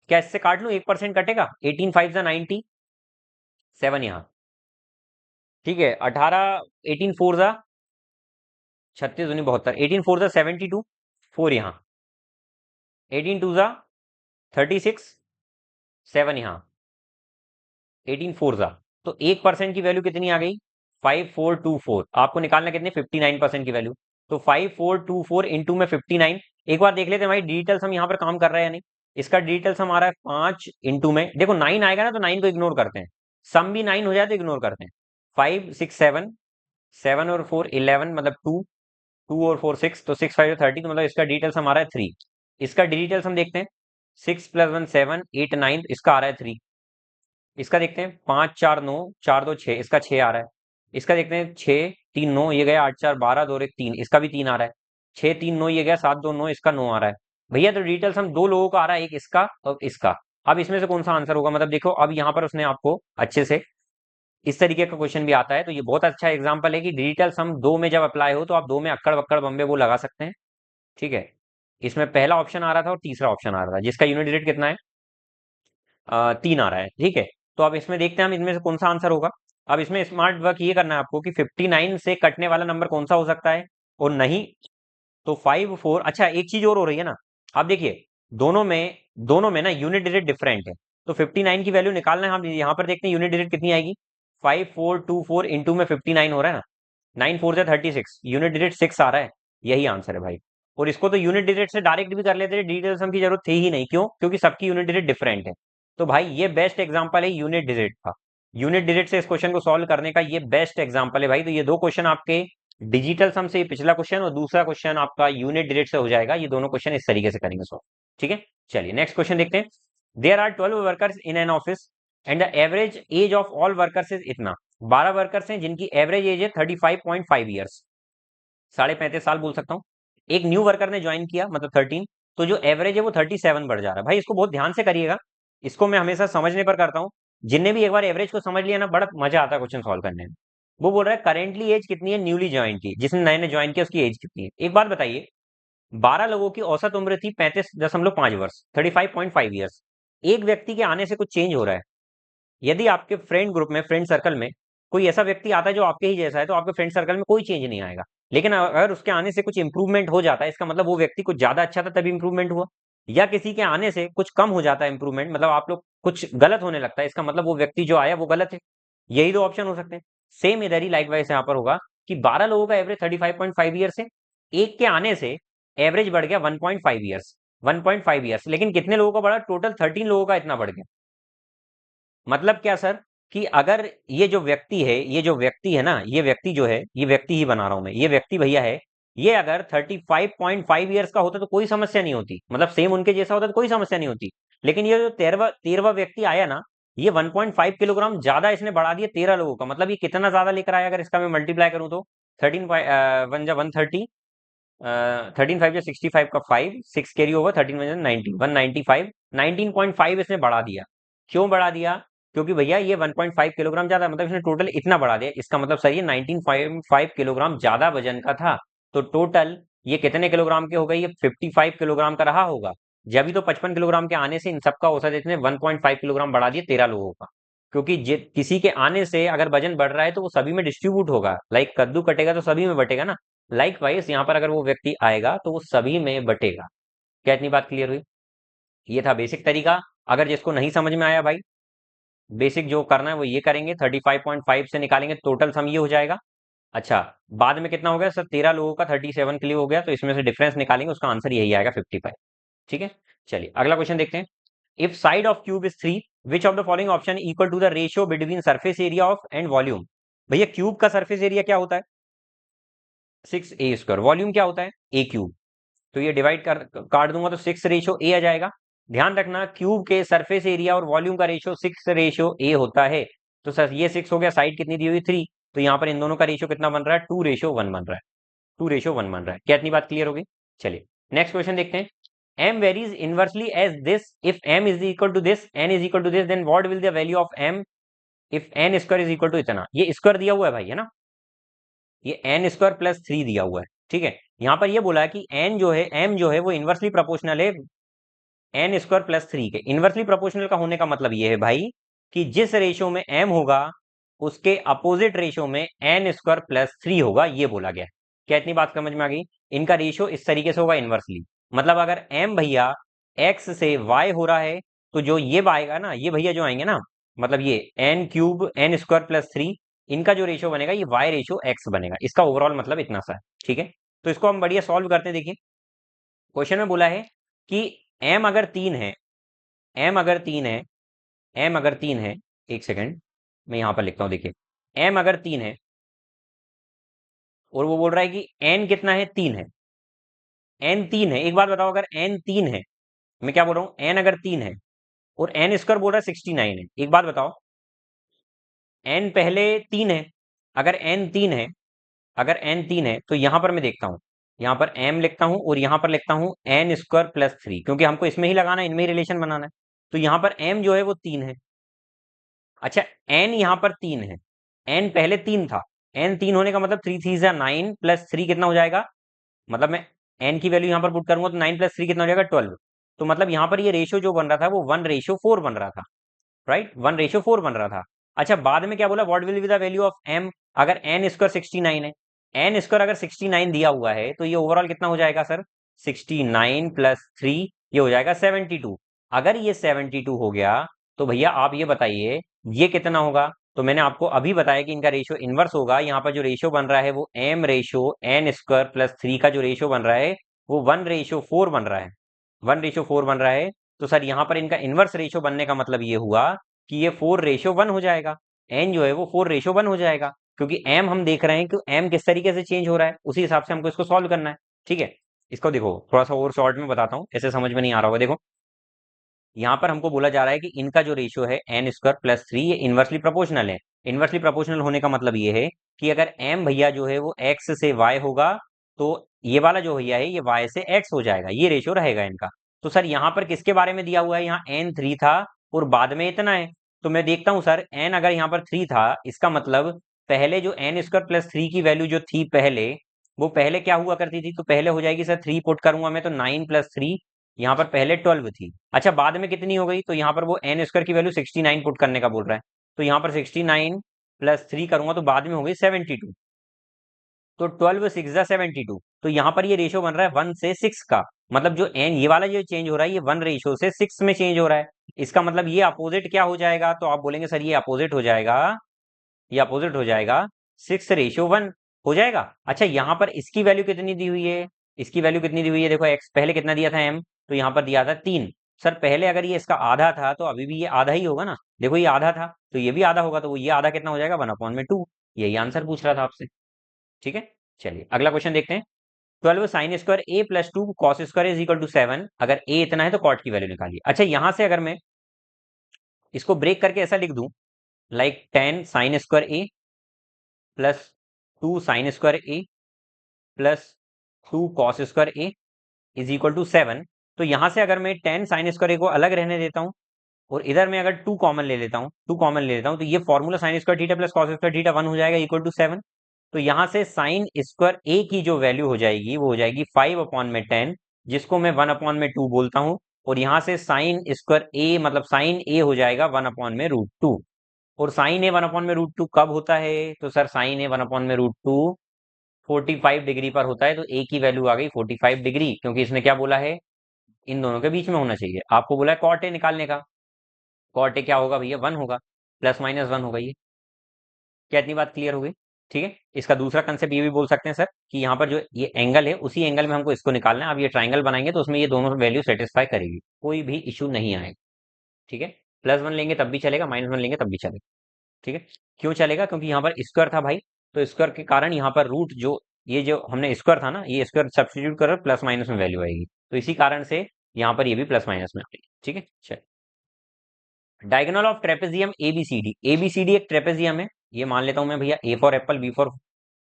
S1: क्या इससे काट लूं? 1% कटेगा, 18 5 जा 90, 7 यहाँ। ठीक है, 18, 18 4 जा 36 दूनी 72, 18 4 जा 72, 4 यहाँ, 18 2 जा 36, 7 यहाँ, 18 4 जा। तो 1% की वैल्यू कितनी आ गई? 5424। आपको निकालना कितने? 59% की वैल्यू। तो 5424 इंटू में 59। एक बार देख लेते हैं भाई डिजिटल सम यहाँ पर काम कर रहा है या नहीं। इसका डिजिटल सम आ रहा है 5 इंटू में, देखो 9 आएगा ना तो 9 को इग्नोर करते हैं, सम भी 9 हो जाए तो इग्नोर करते हैं। 5 6 7, 7 और 4 11, मतलब 2, 2 और 4 6, तो 6 5 30, तो मतलब इसका डिजिटल सम आ रहा है 3। इसका डिजिटल सम देखते हैं, 6 + 1 7 8 9, इसका आ रहा है 3। इसका देखते हैं, 5 4 9, 4 2 6, इसका 6 आ रहा है। इसका देखते हैं, 6 3 9, ये गया 8 4 12, 2 1 3, इसका भी 3 आ रहा है। 6 3 9, ये गया 7 2 9, इसका 9 आ रहा है। भैया तो डिटेल सम दो लोगों का आ रहा है, एक इसका और इसका। अब इसमें से कौन सा आंसर होगा? मतलब देखो अब यहाँ पर उसने आपको अच्छे से इस तरीके का क्वेश्चन भी आता है, तो ये बहुत अच्छा एग्जाम्पल है कि डिजिटल सम दो में जब अप्लाई हो तो आप दो में अक्कड़ बक्कड़ बम्बे वो लगा सकते हैं। ठीक है, इसमें पहला ऑप्शन आ रहा था और तीसरा ऑप्शन आ रहा था, जिसका यूनिट डिजिट कितना है? 3 आ रहा है। ठीक है, तो अब इसमें देखते हैं हम इनमें से कौन सा आंसर होगा। अब इसमें स्मार्ट वर्क ये करना है आपको कि 59 से कटने वाला नंबर कौन सा हो सकता है, और नहीं तो 5 4। अच्छा एक चीज और हो रही है ना, आप देखिए दोनों में ना यूनिट डिजिट डिफरेंट है। तो 59 की वैल्यू निकालना है, हम यहाँ पर देखते हैं यूनिट डिजिट कितनी आएगी। 5424 इंटू में 59 हो रहा है ना, 9 4 से 36, यूनिट डिजिट 6 आ रहा है। यही आंसर है भाई। और इसको तो यूनिट डिजिट से डायरेक्ट भी कर लेते थे, डिजिटल सम की जरूरत थी ही नहीं। क्यों? क्योंकि सबकी यूनिट डिजिट डिफरेंट है। तो भाई ये बेस्ट एग्जांपल है यूनिट डिजिट का। यूनिट डिजिट से इस क्वेश्चन को सॉल्व करने का ये बेस्ट एग्जांपल है भाई। तो ये दो क्वेश्चन आपके डिजिटल सम से, पिछला क्वेश्चन और दूसरा क्वेश्चन आपका यूनिट डिजिट से हो जाएगा। ये दोनों क्वेश्चन इस तरीके से करेंगे सॉल्व। ठीक है, चलिए नेक्स्ट क्वेश्चन देखते हैं। There are 12 workers in an office and the average age of all workers is इतना। 12 वर्कर्स हैं जिनकी एवरेज एज है 35.5 ईयर्स, 35.5 साल बोल सकता हूँ। एक न्यू वर्कर ने ज्वाइन किया, मतलब 13, तो जो एवरेज है वो 37 बढ़ जा रहा है। भाई इसको बहुत ध्यान से करिएगा, इसको मैं हमेशा समझने पर करता हूँ। जिनने भी एक बार एवरेज को समझ लिया ना, बड़ा मजा आता है क्वेश्चन सॉल्व करने में। वो बोल रहा है करेंटली एज कितनी है न्यूली ज्वाइन की, जिसने नए ने ज्वाइन किया उसकी एज कितनी है। एक बात बताइए, 12 लोगों की औसत उम्र थी 35.5 वर्ष, 35.5 ईयर्स। एक व्यक्ति के आने से कुछ चेंज हो रहा है। यदि आपके फ्रेंड ग्रुप में, फ्रेंड सर्कल में कोई ऐसा व्यक्ति आता है जो आपके ही जैसा है, तो आपके फ्रेंड सर्कल में कोई चेंज नहीं आएगा। लेकिन अगर उसके आने से कुछ इंप्रूवमेंट हो जाता है, इसका मतलब वो व्यक्ति कुछ ज्यादा अच्छा था तभी इंप्रूवमेंट हुआ। या किसी के आने से कुछ कम हो जाता है इंप्रूवमेंट, मतलब आप लोग कुछ गलत होने लगता है, इसका मतलब वो व्यक्ति जो आया वो गलत है। यही दो ऑप्शन हो सकते हैं। सेम इधर ही लाइकवाइज यहाँ पर होगा कि 12 लोगों का एवरेज 35.5 ईयर्स है, एक के आने से एवरेज बढ़ गया 1.5 ईयर्स, 1.5 ईयर्स, लेकिन कितने लोगों का बढ़ा? टोटल 13 लोगों का इतना बढ़ गया। मतलब क्या सर, कि अगर ये जो व्यक्ति है, ये जो व्यक्ति है ना, ये व्यक्ति जो है, ये व्यक्ति ही बना रहा हूं मैं, ये व्यक्ति भैया है, ये अगर 35.5 ईयर्स का होता तो कोई समस्या नहीं होती, मतलब सेम उनके जैसा होता तो कोई समस्या नहीं होती। लेकिन ये जो 13वां व्यक्ति आया ना, ये 1.5 किलोग्राम ज्यादा इसने बढ़ा दिया 13 लोगों का। मतलब ये कितना ज्यादा लेकर आया? अगर इसका मैं मल्टीप्लाई करूं तो 13 वन जा 130, 13 5 जा 65 का 5, 6 कैरी ओवर, 13 वन जा 90, 195, 19.5 इसने बढ़ा दिया। क्यों बढ़ा दिया? क्योंकि भैया ये 1.5 किलोग्राम ज्यादा, मतलब इसने टोटल इतना बढ़ा दिया। इसका मतलब सर ये 19.5 किलोग्राम ज्यादा वजन का था। तो टोटल ये कितने किलोग्राम के हो गए? ये 55 किलोग्राम का रहा होगा। जब भी तो 55 किलोग्राम के आने से इन सबका औसत इसने 1.5 किलोग्राम बढ़ा दिया 13 लोगों का। क्योंकि किसी के आने से अगर वजन बढ़ रहा है तो वो सभी में डिस्ट्रीब्यूट होगा, लाइक कद्दू कटेगा तो सभी में बटेगा ना। लाइक वाइज यहाँ पर अगर वो व्यक्ति आएगा तो वो सभी में बटेगा। क्या इतनी बात क्लियर हुई? ये था बेसिक तरीका। अगर जिसको नहीं समझ में आया भाई, बेसिक जो करना है वो ये करेंगे, 35.5 से निकालेंगे टोटल सम ये हो जाएगा। अच्छा, बाद में कितना हो गया सर? 13 लोगों का 37 के लिए हो गया, तो इसमें से डिफरेंस निकालेंगे, उसका आंसर यही आएगा 55। ठीक है, चलिए अगला क्वेश्चन देखते हैं। If side of cube is 3, which of the following option equal to the ratio between surface area of and volume. भैया क्यूब का सरफेस एरिया क्या होता है? 6a square. वॉल्यूम क्या होता है? a cube. तो ये डिवाइड कर काट दूंगा तो 6:A आ जाएगा। ध्यान रखना क्यूब के सरफेस एरिया और वॉल्यूम का रेशियो 6:A होता है। तो सर ये 6 हो गया, साइड कितनी दी हुई 3, तो यहाँ पर इन दोनों का रेशियो कितना बन रहा है, 2:1 बन रहा है। 2:1 बन रहा है। क्या इतनी बात क्लियर होगी? चलिए नेक्स्ट क्वेश्चन देखते हैं। m varies inversely as this if m is equal to this, n is equal to this, then what will the value of m if n square is equal to इतना। ये square दिया हुआ है भाई, है ना, ये n स्क्वायर प्लस 3 दिया हुआ है, ठीक है। यहाँ पर ये बोला है कि n जो है, m जो है वो इनवर्सली प्रोपोर्शनल है n स्क्वायर प्लस 3 के। इनवर्सली प्रोपोर्शनल का होने का मतलब ये है भाई कि जिस रेशियो में m होगा उसके अपोजिट रेशियो में n स्क्वायर प्लस 3 होगा, ये बोला गया। क्या इतनी बात समझ में आ गई? इनका रेशियो इस तरीके से होगा इनवर्सली, मतलब अगर m भैया x से y हो रहा है तो जो ये आएगा ना, ये भैया जो आएंगे ना, मतलब ये n cube n square plus 3, इनका जो रेशियो बनेगा ये y रेशियो x बनेगा। इसका ओवरऑल मतलब इतना सा है, ठीक है। तो इसको हम बढ़िया सॉल्व करते हैं। देखिए क्वेश्चन में बोला है कि m अगर 3 है, m अगर 3 है, m अगर 3 है, एक सेकंड मैं यहां पर लिखता हूं। देखिए m अगर 3 है और वो बोल रहा है कि n कितना है, 3 है, n 3 है। एक बात बताओ, अगर n 3 है, मैं क्या बोल रहा हूं, n अगर 3 है और n स्क्वायर बोल रहा है 69 है, एक बात बताओ, n पहले 3 है, अगर n 3 है, अगर n 3 है तो यहां पर मैं देखता हूं, यहां पर m लिखता हूं और यहां पर लिखता हूं n स्क्वायर प्लस 3, क्योंकि हमको इसमें ही लगाना है, इनमें ही रिलेशन बनाना है। तो यहां पर m जो है वो 3 है। अच्छा n यहाँ पर 3 है, n पहले 3 था, n 3 होने का मतलब 3 3 जा 9 प्लस 3 कितना हो जाएगा, मतलब मैं n की वैल्यू यहाँ पर पुट करूंगा तो 9 प्लस 3 कितना हो जाएगा, 12। तो मतलब यहाँ पर ये रेशियो जो बन रहा था वो 1:4 बन रहा था, राइट, 1:4 बन रहा था। अच्छा बाद में क्या बोला, what will be the value of m अगर n स्क्वायर 69 है, n स्क्वायर अगर 69 दिया हुआ है तो ये ओवरऑल कितना हो जाएगा सर, 69 प्लस 3, ये हो जाएगा 72। अगर ये 72 हो गया तो भैया आप ये बताइए ये कितना होगा। तो मैंने आपको अभी बताया कि इनका रेशियो इनवर्स होगा। यहाँ पर जो रेशियो बन रहा है वो m ratio n square plus 3 का जो रेशियो बन रहा है वो 1:4 बन रहा है, 1:4 बन रहा है। तो सर यहाँ पर इनका इनवर्स रेशियो बनने का मतलब ये हुआ कि ये 4:1 हो जाएगा, n जो है वो 4:1 हो जाएगा, क्योंकि m हम देख रहे हैं कि m किस तरीके से चेंज हो रहा है, उसी हिसाब से हमको इसको सॉल्व करना है, ठीक है। इसको देखो थोड़ा सा और शॉर्ट में बताता हूँ, ऐसे समझ में नहीं आ रहा होगा। देखो यहाँ पर हमको बोला जा रहा है कि इनका जो रेशियो है n स्क्वायर प्लस 3 ये इनवर्सली प्रोपोर्शनल है। इनवर्सली प्रोपोर्शनल होने का मतलब ये है कि अगर m भैया जो है वो x से y होगा तो ये वाला जो भैया है ये y से x हो जाएगा, ये रेशियो रहेगा इनका। तो सर यहाँ पर किसके बारे में दिया हुआ है, यहाँ n3 था और बाद में इतना है। तो मैं देखता हूँ सर n अगर यहाँ पर 3 था, इसका मतलब पहले जो n स्क्वायर प्लस 3 की वैल्यू जो थी पहले, वो पहले क्या हुआ करती थी, तो पहले हो जाएगी सर 3 पुट करूंगा मैं तो 9 प्लस 3, यहाँ पर पहले 12 थी। अच्छा बाद में कितनी हो गई, तो यहाँ पर वो n स्क्वायर की वैल्यू 69 पुट करने का बोल रहा है, तो यहाँ पर 69 प्लस 3 करूंगा तो बाद में हो गई 72। तो 12 6 जा 72, तो यहाँ पर ये रेशियो बन रहा है 1 से 6 का, मतलब जो n ये वाला जो चेंज हो रहा है ये 1 रेशियो से 6 में चेंज हो रहा है। इसका मतलब ये अपोजिट क्या हो जाएगा, तो आप बोलेंगे सर ये अपोजिट हो जाएगा, ये अपोजिट हो जाएगा 6:1 हो जाएगा। अच्छा यहाँ पर इसकी वैल्यू कितनी दी हुई है, इसकी वैल्यू कितनी दी हुई है, देखो x पहले कितना दिया था m, तो यहाँ पर दिया था 3। सर पहले अगर ये इसका आधा था तो अभी भी ये आधा ही होगा ना, देखो ये आधा था तो ये भी आधा होगा, तो वो ये आधा कितना हो जाएगा, 1/2। यही आंसर पूछ रहा था आपसे, ठीक है। चलिए अगला क्वेश्चन देखते हैं। 12 sine square a plus 2 cos square is equal to 7, अगर a इतना है तो कॉट की वैल्यू निकालिए। अच्छा यहाँ से अगर मैं इसको ब्रेक करके ऐसा लिख दूं, like 10 sine square a plus 2 sine square a plus 2 cos square A is equal to 7, तो यहां से अगर मैं 10 साइन स्क्वायर ए को अलग रहने देता हूं और इधर मैं अगर 2 कॉमन ले लेता हूं, 2 कॉमन ले लेता हूं, तो ये formula sine square theta plus cos square theta 1 हो जाएगा इक्वल टू 7। तो यहां से साइन स्क्वायर ए की जो वैल्यू हो जाएगी वो हो जाएगी 5/10, जिसको मैं 1/2 बोलता हूं। और यहां से साइन स्क्वायर ए मतलब साइन ए हो जाएगा 1/√2। और साइन ए 1/√2 कब होता है, तो सर साइन ए 1/√2 45 डिग्री पर होता है। तो ए की वैल्यू आ गई 45 डिग्री, क्योंकि इसने क्या बोला है, इन दोनों के बीच में होना चाहिए। आपको बोला है कॉट ए निकालने का, कॉट ए क्या होगा भैया, 1 होगा, प्लस माइनस 1 होगा। ये क्या इतनी बात क्लियर हो गई, ठीक है। इसका दूसरा कंसेप्ट ये भी बोल सकते हैं सर कि यहाँ पर जो ये एंगल है उसी एंगल में हमको इसको निकालना है। अब ये ट्राइंगल बनाएंगे तो उसमें ये दोनों वैल्यू सेटिस्फाई करेगी, कोई भी इशू नहीं आएगा, ठीक है। +1 लेंगे तब भी चलेगा, -1 लेंगे तब भी चलेगा, ठीक है। क्यों चलेगा, क्योंकि यहाँ पर स्क्वायर था भाई, तो स्क्वायर के कारण यहाँ पर रूट जो ये जो हमने स्क्वायर था ना, ये स्क्वायर सब्स्टिट्यूट करो, प्लस माइनस में वैल्यू आएगी, तो इसी कारण से यहाँ पर ये भी प्लस माइनस में आएगी। ठीक है, चल। Diagonal of trapezium ABCD, ABCD एक ट्रेपेजियम है, ये मान लेता हूं मैं भैया, A for apple, B for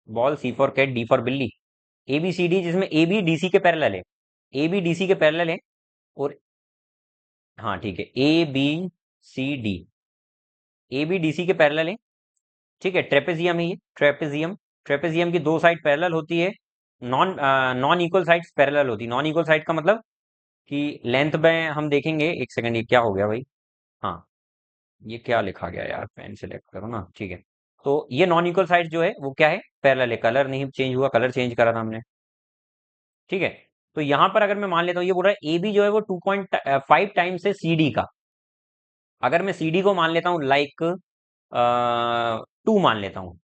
S1: ball, C for cat, D for बिल्ली। एबीसीडी जिसमें ए बी डी सी के पैरेलल है, ए बी डी सी के पैरेलल है, और हाँ ठीक है, A B C D, A B D C के पैरेलल है। ठीक है, ट्रेपेजियम है ये, ट्रेपेजियम। ट्रेपेजियम की दो साइड पैरेलल होती है, non non equal sides parallel होती है। नॉन इक्वल साइड का मतलब कि लेंथ में हम देखेंगे, एक सेकंड, ये क्या हो गया भाई, हाँ ये क्या लिखा गया यार, पेन सेलेक्ट करो ना, ठीक है। तो ये नॉन इक्वल साइड जो है वो क्या है, पैरेलल है। कलर नहीं चेंज हुआ, कलर चेंज करा था हमने। ठीक है, तो यहां पर अगर मैं मान लेता हूँ, ये बोल रहा है ए बी जो है वो 2.5 टाइम्स है सी डी का। अगर मैं सी डी को मान लेता हूँ लाइक 2 मान लेता हूँ,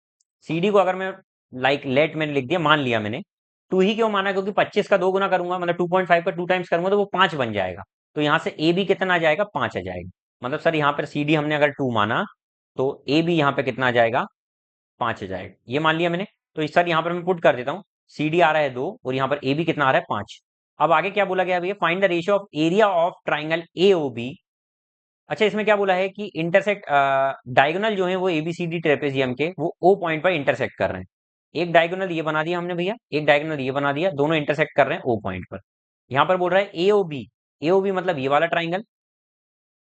S1: सी डी को अगर मैं लाइक लेट मैंने लिख दिया, मान लिया मैंने, 2 ही क्यों माना, क्योंकि 25 का 2 गुना करूंगा, मतलब 2.5 का 2 टाइम्स करूंगा तो वो 5 बन जाएगा। तो यहाँ से ए बी कितना आ जाएगा, 5 आ जाएगा। मतलब सर यहाँ पर सी डी हमने अगर 2 माना, तो ए बी यहाँ पे कितना आ जाएगा, 5 आ जाएगा, ये मान लिया मैंने। तो सर यहाँ पर मैं पुट कर देता हूँ, सी डी आ रहा है 2, और यहाँ पर ए बी कितना आ रहा है, 5। अब आगे क्या बोला गया भैया, find the ratio of area of triangle A O B. अच्छा, इसमें क्या बोला है कि इंटरसेक्ट, डायगोनल जो है वो एबीसीडी ट्रेपेजियम के वो ओ पॉइंट पर इंटरसेक्ट कर रहे हैं। एक डायगोनल ये बना दिया हमने भैया, एक डायगोनल ये बना दिया, दोनों इंटरसेक्ट कर रहे हैं ओ पॉइंट पर। यहाँ पर बोल रहा है एओबी, एओबी मतलब ये वाला ट्राइंगल,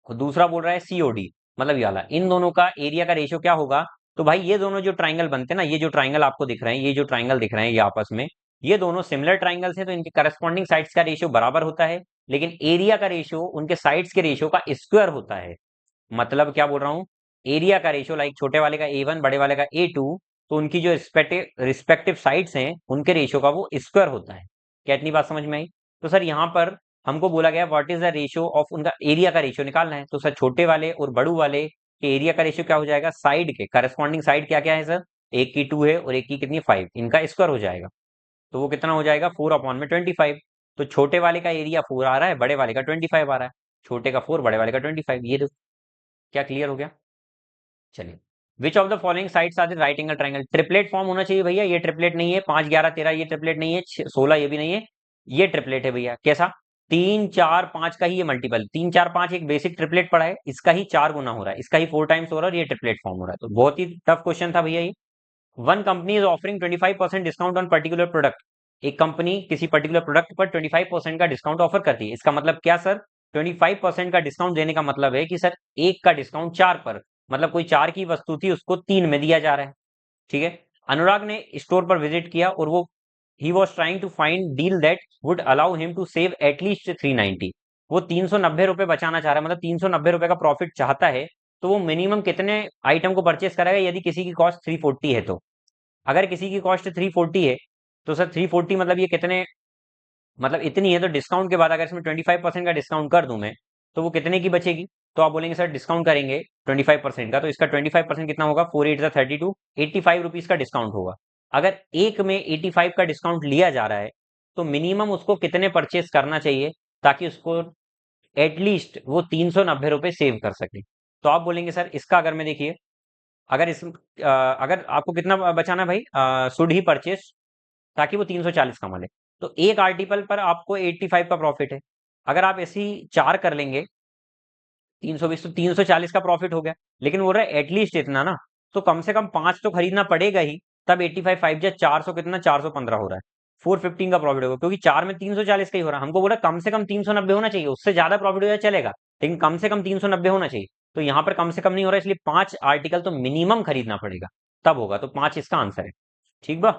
S1: और दूसरा बोल रहा है सीओडी, मतलब ये वाला। इन दोनों का एरिया का रेशियो क्या होगा, तो भाई ये दोनों जो ट्राइंगल बनते हैं ना, ये जो ट्राइंगल आपको दिख रहे हैं, ये जो ट्राइंगल दिख रहे हैं ये आपस में, ये दोनों सिमिलर ट्राइंगल्स हैं, तो इनके करस्पॉन्डिंग साइड्स का रेशियो बराबर होता है। लेकिन एरिया का रेशियो उनके साइड्स के रेशियो का स्क्वायर होता है। मतलब क्या बोल रहा हूँ, एरिया का रेशियो लाइक छोटे वाले का A1, बड़े वाले का A2, तो उनकी जो रिस्पेक्टिव साइड्स हैं उनके रेशियो का वो स्क्वायर होता है। क्या इतनी बात समझ में आई? तो सर यहाँ पर हमको बोला गया what is the ratio of, उनका एरिया का रेशियो निकालना है। तो सर छोटे वाले और बड़ू वाले के एरिया का रेशियो क्या हो जाएगा, साइड के करस्पॉन्डिंग साइड क्या क्या है सर, एक की 2 है और एक की कितनी 5, इनका स्क्वायर हो जाएगा। तो वो कितना हो जाएगा, 4/25। तो छोटे वाले का एरिया 4 आ रहा है, बड़े वाले का 25 आ रहा है, छोटे का 4, बड़े वाले का 25। ये देखो क्या क्लियर हो गया। चलिए, which of the following sides are the right angle triangle. Triplet form होना चाहिए भैया, ये ट्रिपलेट नहीं है। 5 11 13 ये ट्रिपलेट नहीं है, 16 ये भी नहीं है, ये ट्रिपलेट है भैया। कैसा, 3 4 5 का ही ये मल्टीपल, 3 4 5 एक बेसिक ट्रिपलेट पड़ा है, इसका ही 4 गुना हो रहा है, इसका ही 4 टाइम्स हो रहा है, और ये ट्रिपलेट फॉर्म हो रहा है। तो बहुत ही टफ क्वेश्चन था भैया ये। One company is offering 25% discount on particular product. एक कंपनी किसी पर्टिकुलर प्रोडक्ट पर 25% का डिस्काउंट ऑफर करती है, इसका मतलब क्या सर, 25% का डिस्काउंट देने का मतलब है कि सर एक का डिस्काउंट 4 पर, मतलब कोई 4 की वस्तु थी उसको 3 में दिया जा रहा है। ठीक है, अनुराग ने स्टोर पर विजिट किया और वो he was trying to find deal that would allow him to save at least 390। वो 390 रुपए बचाना चाह रहा है, मतलब 390 रुपए का प्रॉफिट चाहता है। तो वो मिनिमम कितने आइटम को परचेस करेगा, यदि किसी की कॉस्ट 340 है तो। अगर किसी की कॉस्ट 340 है, तो सर 340 मतलब ये कितने, मतलब इतनी है, तो डिस्काउंट के बाद अगर इसमें 25% का डिस्काउंट कर दूं मैं, तो वो कितने की बचेगी। तो आप बोलेंगे सर डिस्काउंट करेंगे 25% का, तो इसका 25% कितना होगा, 4 8 32, 85 रुपीज का डिस्काउंट होगा। अगर एक में 85 का डिस्काउंट लिया जा रहा है, तो मिनिमम उसको कितने परचेस करना चाहिए ताकि उसको एटलीस्ट वो 390 रुपए सेव कर सके। तो आप बोलेंगे सर इसका अगर मैं देखिए, अगर अगर आपको कितना बचाना है भाई, शुड ही परचेस, ताकि वो 340 कमा ले, तो एक आर्टिकल पर आपको 85 का प्रॉफिट है। अगर आप ऐसी 4 कर लेंगे 320, तो 340 का प्रॉफिट हो गया। लेकिन बोल रहा है एटलीस्ट इतना ना, तो कम से कम 5 तो खरीदना पड़ेगा ही, तब 85 5 जा 400 कितना, 415 हो रहा है, 415 का प्रॉफिट होगा, क्योंकि 4 में 340 का ही हो रहा है। हमको बोला कम से कम 390 होना चाहिए, उससे ज्यादा प्रॉफिट हो जाए चलेगा, लेकिन कम से कम 390 होना चाहिए। तो यहाँ पर कम से कम नहीं हो रहा है, इसलिए 5 आर्टिकल तो मिनिमम खरीदना पड़ेगा, तब होगा। तो 5 इसका आंसर है। ठीक बा,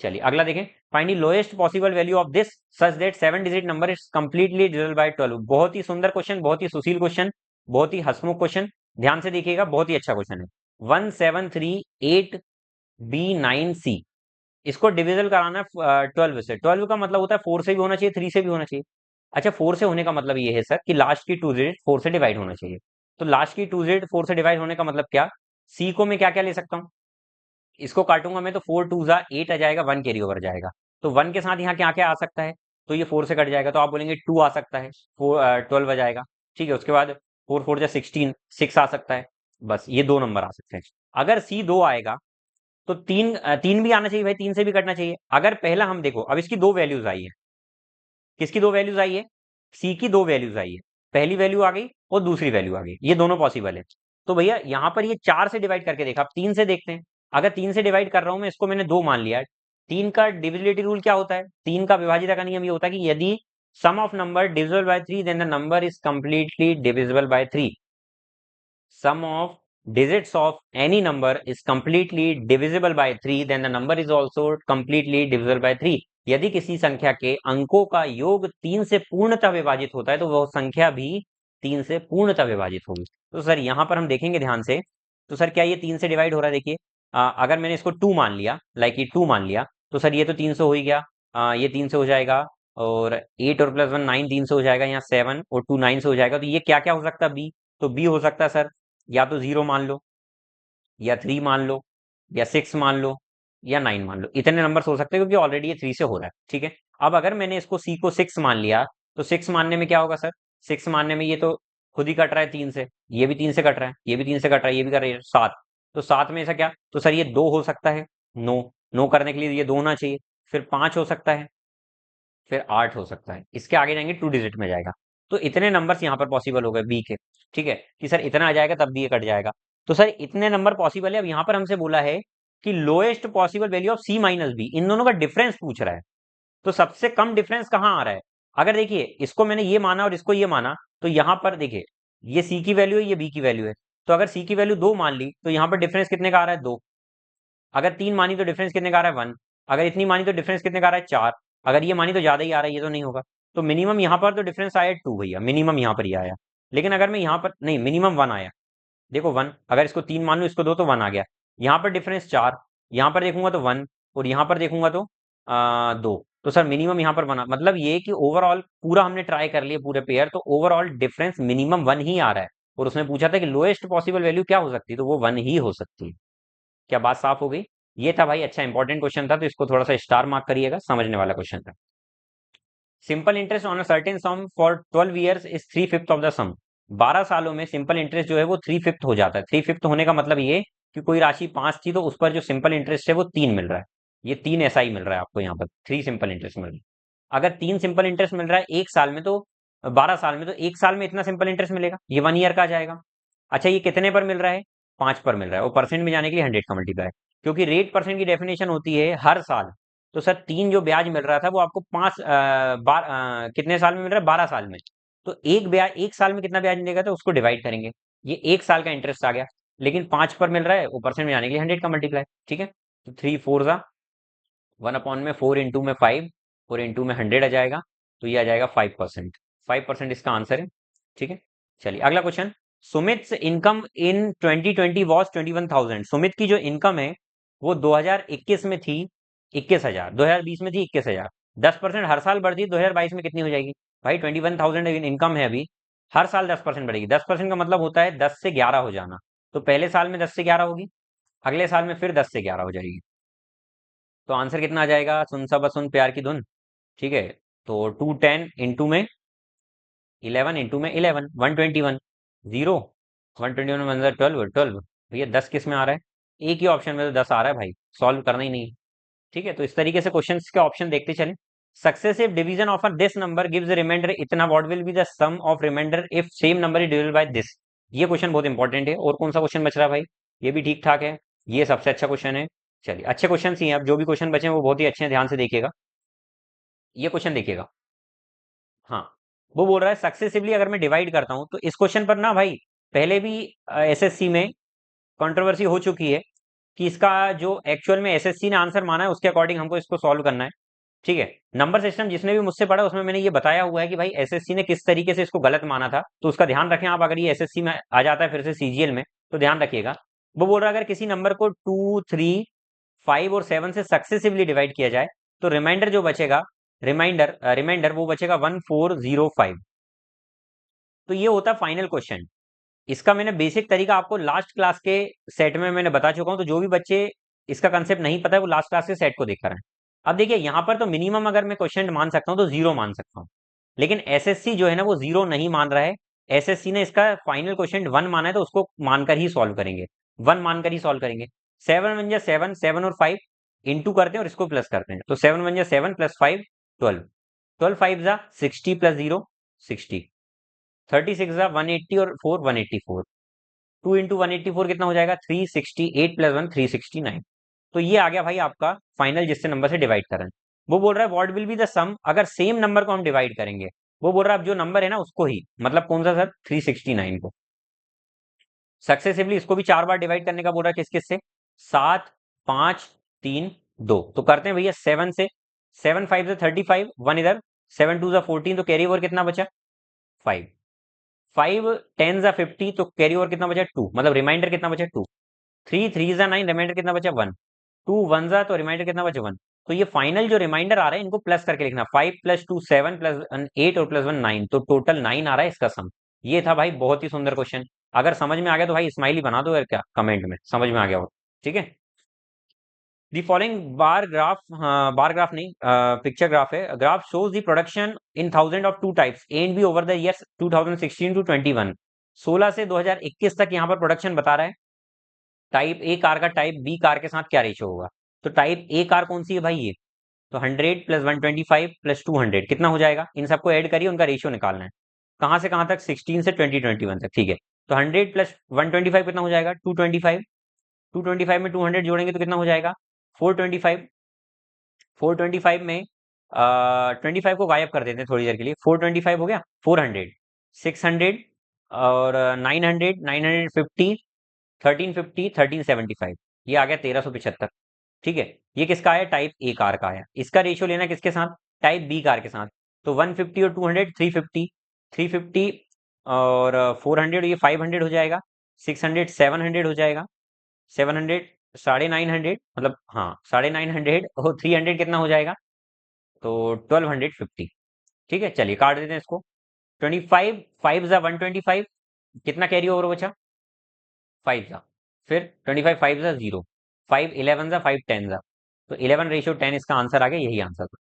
S1: चलिए अगला देखें। Find the lowest possible value of this such that 7 digit number is completely divisible bye 12। बहुत ही सुंदर क्वेश्चन, बहुत ही सुशील क्वेश्चन, बहुत ही हंसमुख क्वेश्चन, ध्यान से देखिएगा, बहुत ही अच्छा क्वेश्चन है। 1738B9C, इसको डिविजल कराना है 12 से। 12 का मतलब होता है 4 से भी होना चाहिए, 3 से भी होना चाहिए। अच्छा, 4 से होने का मतलब ये है सर कि लास्ट की 2 डिजिट 4 से डिवाइड होना चाहिए। तो लास्ट की 2 डिजिट 4 से डिवाइड होने का मतलब क्या, सी को मैं क्या क्या ले सकता हूँ, इसको काटूंगा मैं तो 4 2 जा 8 आ जाएगा, 1 कैरी ओवर जाएगा। तो 1 के साथ यहाँ क्या क्या आ सकता है, तो ये 4 से कट जाएगा, तो आप बोलेंगे 2 आ सकता है, 12 आ जाएगा। ठीक है, उसके बाद 4 4 जा 16, 6 आ सकता है। बस ये 2 नंबर आ सकते हैं। अगर सी 2 आएगा, तो तीन भी आना चाहिए भाई, तीन से भी कटना चाहिए। अगर पहला हम देखो, अब इसकी दो वैल्यूज आई है। किसकी दो वैल्यूज आई है? सी की दो वैल्यूज आई है। पहली वैल्यू आ गई और दूसरी वैल्यू आ गई, ये दोनों पॉसिबल है। तो भैया यहाँ पर ये चार से डिवाइड करके देखा, अब तीन से देखते हैं। अगर तीन से डिवाइड कर रहा हूं मैं, इसको मैंने दो मान लिया। तीन का डिविजिबिलिटी रूल क्या होता है? तीन का विभाजिता का नियम ये होता है कि यदि sum of number divisible by three then the number is completely divisible by three. sum of digits of any number is completely divisible by 3 then the number is also completely divisible by 3। यदि किसी संख्या के अंकों का योग तीन से पूर्णतः विभाजित होता है तो वह संख्या भी तीन से पूर्णतः विभाजित होगी। तो सर यहाँ पर हम देखेंगे ध्यान से, तो सर क्या ये तीन से डिवाइड हो रहा है? देखिए, अगर मैंने इसको टू मान लिया, लाइक ये टू मान लिया, तो सर ये तो तीन से हो ही गया। ये तीन से हो जाएगा, और एट और प्लस वन नाइन, तीन से हो जाएगा। यहाँ सेवन और टू नाइन से हो जाएगा। तो ये क्या क्या हो सकता है? बी। तो बी हो सकता है सर, या तो जीरो मान लो, या थ्री मान लो, या सिक्स मान लो, या नाइन मान लो। इतने नंबर्स हो सकते हैं क्योंकि ऑलरेडी ये थ्री से हो रहा है, ठीक है। अब अगर मैंने इसको सी को सिक्स मान लिया, तो सिक्स मानने में क्या होगा सर? सिक्स मानने में ये तो खुद ही कट रहा है तीन से, ये भी तीन से कट रहा है, ये भी तीन से कट रहा है, ये भी कर रहा है सात। तो सात में ऐसा क्या? तो सर ये दो हो सकता है, नो। नो करने के लिए ये दो होना चाहिए। फिर पांच हो सकता है, फिर आठ हो सकता है। इसके आगे जाएंगे टू डिजिट में जाएगा। तो इतने नंबर्स यहाँ पर पॉसिबल हो गए बी के, ठीक है, कि सर इतना आ जाएगा तब भी ये कट जाएगा। तो सर इतने नंबर पॉसिबल है। अब यहाँ पर हमसे बोला है कि lowest possible value of C minus B, इन दोनों का डिफरेंस पूछ रहा है। तो सबसे कम डिफरेंस कहाँ आ रहा है? अगर देखिए इसको मैंने ये माना और इसको ये माना, तो यहाँ पर देखिए ये सी की वैल्यू है, ये बी की वैल्यू है। तो अगर सी की वैल्यू दो मान ली तो यहाँ पर डिफरेंस कितने का आ रहा है? दो। अगर तीन मानी तो डिफरेंस कितने का आ रहा है? वन। अगर इतनी मानी तो डिफरेंस कितने का आ रहा है? चार। अगर ये मानी तो ज्यादा ही आ रहा है, ये तो नहीं होगा। तो मिनिमम यहाँ पर तो डिफरेंस आया टू भैया, मिनिमम यहाँ पर ही आया। लेकिन अगर मैं यहाँ पर नहीं, मिनिमम वन आया। देखो वन, अगर इसको तीन मान लूँ, इसको दो, तो वन आ गया। यहाँ पर डिफरेंस चार, यहाँ पर देखूंगा तो वन, और यहाँ पर देखूंगा तो दो। तो सर मिनिमम यहाँ पर बना, मतलब ये कि ओवरऑल पूरा हमने ट्राई कर लिया पूरे पेयर, तो ओवरऑल डिफरेंस मिनिमम वन ही आ रहा है। और उसने पूछा था कि लोएस्ट पॉसिबल वैल्यू क्या हो सकती है, तो वो वन ही हो सकती है। क्या बात साफ हो गई? ये था भाई, अच्छा इंपॉर्टेंट क्वेश्चन था, तो इसको थोड़ा सा स्टार मार्क करिएगा, समझने वाला क्वेश्चन था। Simple interest on a certain sum for 12 years is three fifth of the sum. 12 सालों में सिंपल इंटरेस्ट जो है वो थ्री फिफ्थ हो जाता है। थ्री फिफ्थ होने का मतलब ये कि कोई राशि पांच थी तो उस पर जो सिंपल इंटरेस्ट है वो तीन मिल रहा है। ये तीन ऐसा ही मिल रहा है आपको, यहाँ पर थ्री सिंपल इंटरेस्ट मिल रहा है। अगर तीन सिंपल इंटरेस्ट मिल रहा है एक साल में, तो 12 साल में, तो एक साल में इतना सिंपल इंटरेस्ट मिलेगा, ये वन ईयर का आ जाएगा। अच्छा ये कितने पर मिल रहा है? पांच पर मिल रहा है, और परसेंट में जाने के लिए हंड्रेड का मल्टीप्लाई, क्योंकि रेट परसेंट की डेफिनेशन होती है हर साल। तो सर तीन जो ब्याज मिल रहा था वो आपको कितने साल में मिल रहा है? 12 साल में। तो एक ब्याज एक साल में कितना ब्याज मिलेगा, तो उसको डिवाइड करेंगे। ये एक साल का इंटरेस्ट आ गया, लेकिन पांच पर मिल रहा है, वो परसेंट में जाने के लिए हंड्रेड का मल्टीप्लाई, ठीक है। तो थ्री फोर जा वन अपॉन में फोर इंटू में फाइव, फोर इंटू में हंड्रेड आ जाएगा। तो ये आ जाएगा 5%। 5% इसका आंसर है, ठीक है। चलिए अगला question. Sumit income in 2020 was 21,000। Sumit की जो इनकम है वो 2021 में थी 21,000, 2020 में थी 21,000। 10% हर साल बढ़ती है, 2022 में कितनी हो जाएगी? भाई 21,000 इनकम है अभी, हर साल 10% बढ़ेगी। 10% का मतलब होता है 10 से 11 हो जाना। तो पहले साल में 10 से 11 होगी, अगले साल में फिर 10 से 11 हो जाएगी। तो आंसर कितना आ जाएगा? सुन सब सुन प्यार की धुन, ठीक है। तो टू टेन इंटू में 11 इंटू में 11, 121, जीरो, 121 मतलब 12, 12। भैया 10 किस में आ रहा है? एक ही ऑप्शन में तो 10 आ रहा है भाई, सॉल्व करना ही नहीं है, ठीक है। तो इस तरीके से क्वेश्चंस के ऑप्शन देखते चलें। Successive division of this number gives remainder इतना, what will be the sum of remainder if same number is divisible by this. ये क्वेश्चन बहुत इंपॉर्टेंट है। और कौन सा क्वेश्चन बच रहा है भाई? ये भी ठीक ठाक है, ये सबसे अच्छा क्वेश्चन है। चलिए अच्छे क्वेश्चन ही हैं, अब जो भी क्वेश्चन बचे हैं वो बहुत ही अच्छे हैं, ध्यान से देखिएगा। ये क्वेश्चन देखिएगा, हाँ, वो बोल रहा है सक्सेसिवली अगर मैं डिवाइड करता हूं, तो इस क्वेश्चन पर ना भाई पहले भी एसएससी में कंट्रोवर्सी हो चुकी है कि इसका जो एक्चुअल में एसएससी ने आंसर माना है उसके अकॉर्डिंग हमको इसको सॉल्व करना है, ठीक है। नंबर सिस्टम जिसने भी मुझसे पढ़ा उसमें मैंने ये बताया हुआ है कि भाई एसएससी ने किस तरीके से इसको गलत माना था, तो उसका ध्यान रखें आप। अगर ये एसएससी में आ जाता है फिर से सीजीएल में, तो ध्यान रखिएगा। वो बोल रहा है अगर किसी नंबर को टू थ्री फाइव और सेवन से सक्सेसिवली डिवाइड किया जाए, तो रिमाइंडर जो बचेगा, रिमाइंडर वो बचेगा 1405। तो ये होता है फाइनल क्वेश्चन। इसका मैंने बेसिक तरीका आपको लास्ट क्लास के सेट में मैंने बता चुका हूं, तो जो भी बच्चे इसका कंसेप्ट नहीं पता है वो लास्ट क्लास के सेट को देख कर आए। अब देखिए यहाँ पर तो मिनिमम अगर मैं क्वेश्चन मान सकता हूँ तो जीरो मान सकता हूँ, लेकिन एसएससी जो है ना वो जीरो नहीं मान रहा है। एसएससी ने इसका फाइनल क्वेश्चन वन माना है, तो उसको मानकर ही सॉल्व करेंगे, वन मानकर ही सॉल्व करेंगे। 7 वन जा 7, 7 और 5 इंटू करते हैं और इसको प्लस करते हैं, तो 7 वन जा 7 प्लस 5 12, 12 5 जा 60 प्लस 0 60, 36 जा 180 और 4 184, 2 इंटू 184 कितना हो जाएगा 368 प्लस 1 369। तो ये आ गया भाई आपका फाइनल जिससे नंबर से डिवाइड कर रहे हैं। वो बोल रहा है व्हाट विल बी द सम अगर सेम नंबर को हम डिवाइड करेंगे। वो बोल रहा है अब जो नंबर है ना उसको ही, मतलब कौन सा सर 369 को सक्सेसिवली इसको भी 4 बार डिवाइड करने का बोल रहा है, किस किस से 7 5 3 2। तो करते हैं भैया 7 से, 7 5 से 35 1 इधर, 7 2 जा 14 तो कैरी ओवर कितना बचा 5, 5 10 जा 50 तो कैरी ओवर कितना बचा 2, मतलब रिमाइंडर कितना बचा 2, 3 3 जा 9 रिमाइंडर कितना बचा 1, 2 1 जा तो रिमाइंडर कितना बचा 1। तो ये फाइनल जो रिमाइंडर आ रहा है इनको प्लस करके लिखना, 5 प्लस 2 7 प्लस 8 और प्लस 1 9, तो टोटल 9 आ रहा है इसका सम। ये था भाई बहुत ही सुंदर क्वेश्चन। अगर समझ में आ गया तो भाई स्माइली बना दो यार, क्या कमेंट में समझ में आ गया हो, ठीक है। दी फॉलोइंग बार ग्राफ, हाँ बार ग्राफ नहीं, पिक्चर ग्राफ है, graph shows the production in thousand of two types A and B over the years 2016 to 21, 16 से 2021 तक यहाँ पर प्रोडक्शन बता रहा है। टाइप ए कार का टाइप बी कार के साथ क्या रेशियो होगा। तो टाइप ए कार कौन सी है भाई ये, तो 100 प्लस 125 प्लस 200 कितना हो जाएगा, इन सबको ऐड करिए उनका रेशियो निकालना है। कहाँ से कहाँ तक 16 से 2021 तक, ठीक है। तो 100 प्लस 125 कितना हो जाएगा 225, 225 में 200 जोड़ेंगे तो कितना हो जाएगा 425, 425 में 25 को गायब कर देते हैं थोड़ी देर के लिए, 425 हो गया, 400 600 और 900 950 1350 1375, ये आ गया 1375, ठीक है। ये किसका आया टाइप ए कार का आया। इसका रेशियो लेना किसके साथ टाइप बी कार के साथ, तो 150 और 200 350, 350 और 400 ये 500 हो जाएगा, 600 700 हो जाएगा, 700 950 मतलब हाँ 950 और 300 कितना हो जाएगा तो 1250, ठीक है। चलिए काट देते हैं इसको, 25 5 जा 125 कितना कैरी ओवर बचा 5 जा, फिर 25 5 जा 0, 5 11 जा 5 10 जा, तो 11 रेशियो 10 इसका आंसर आ गया, यही आंसर था,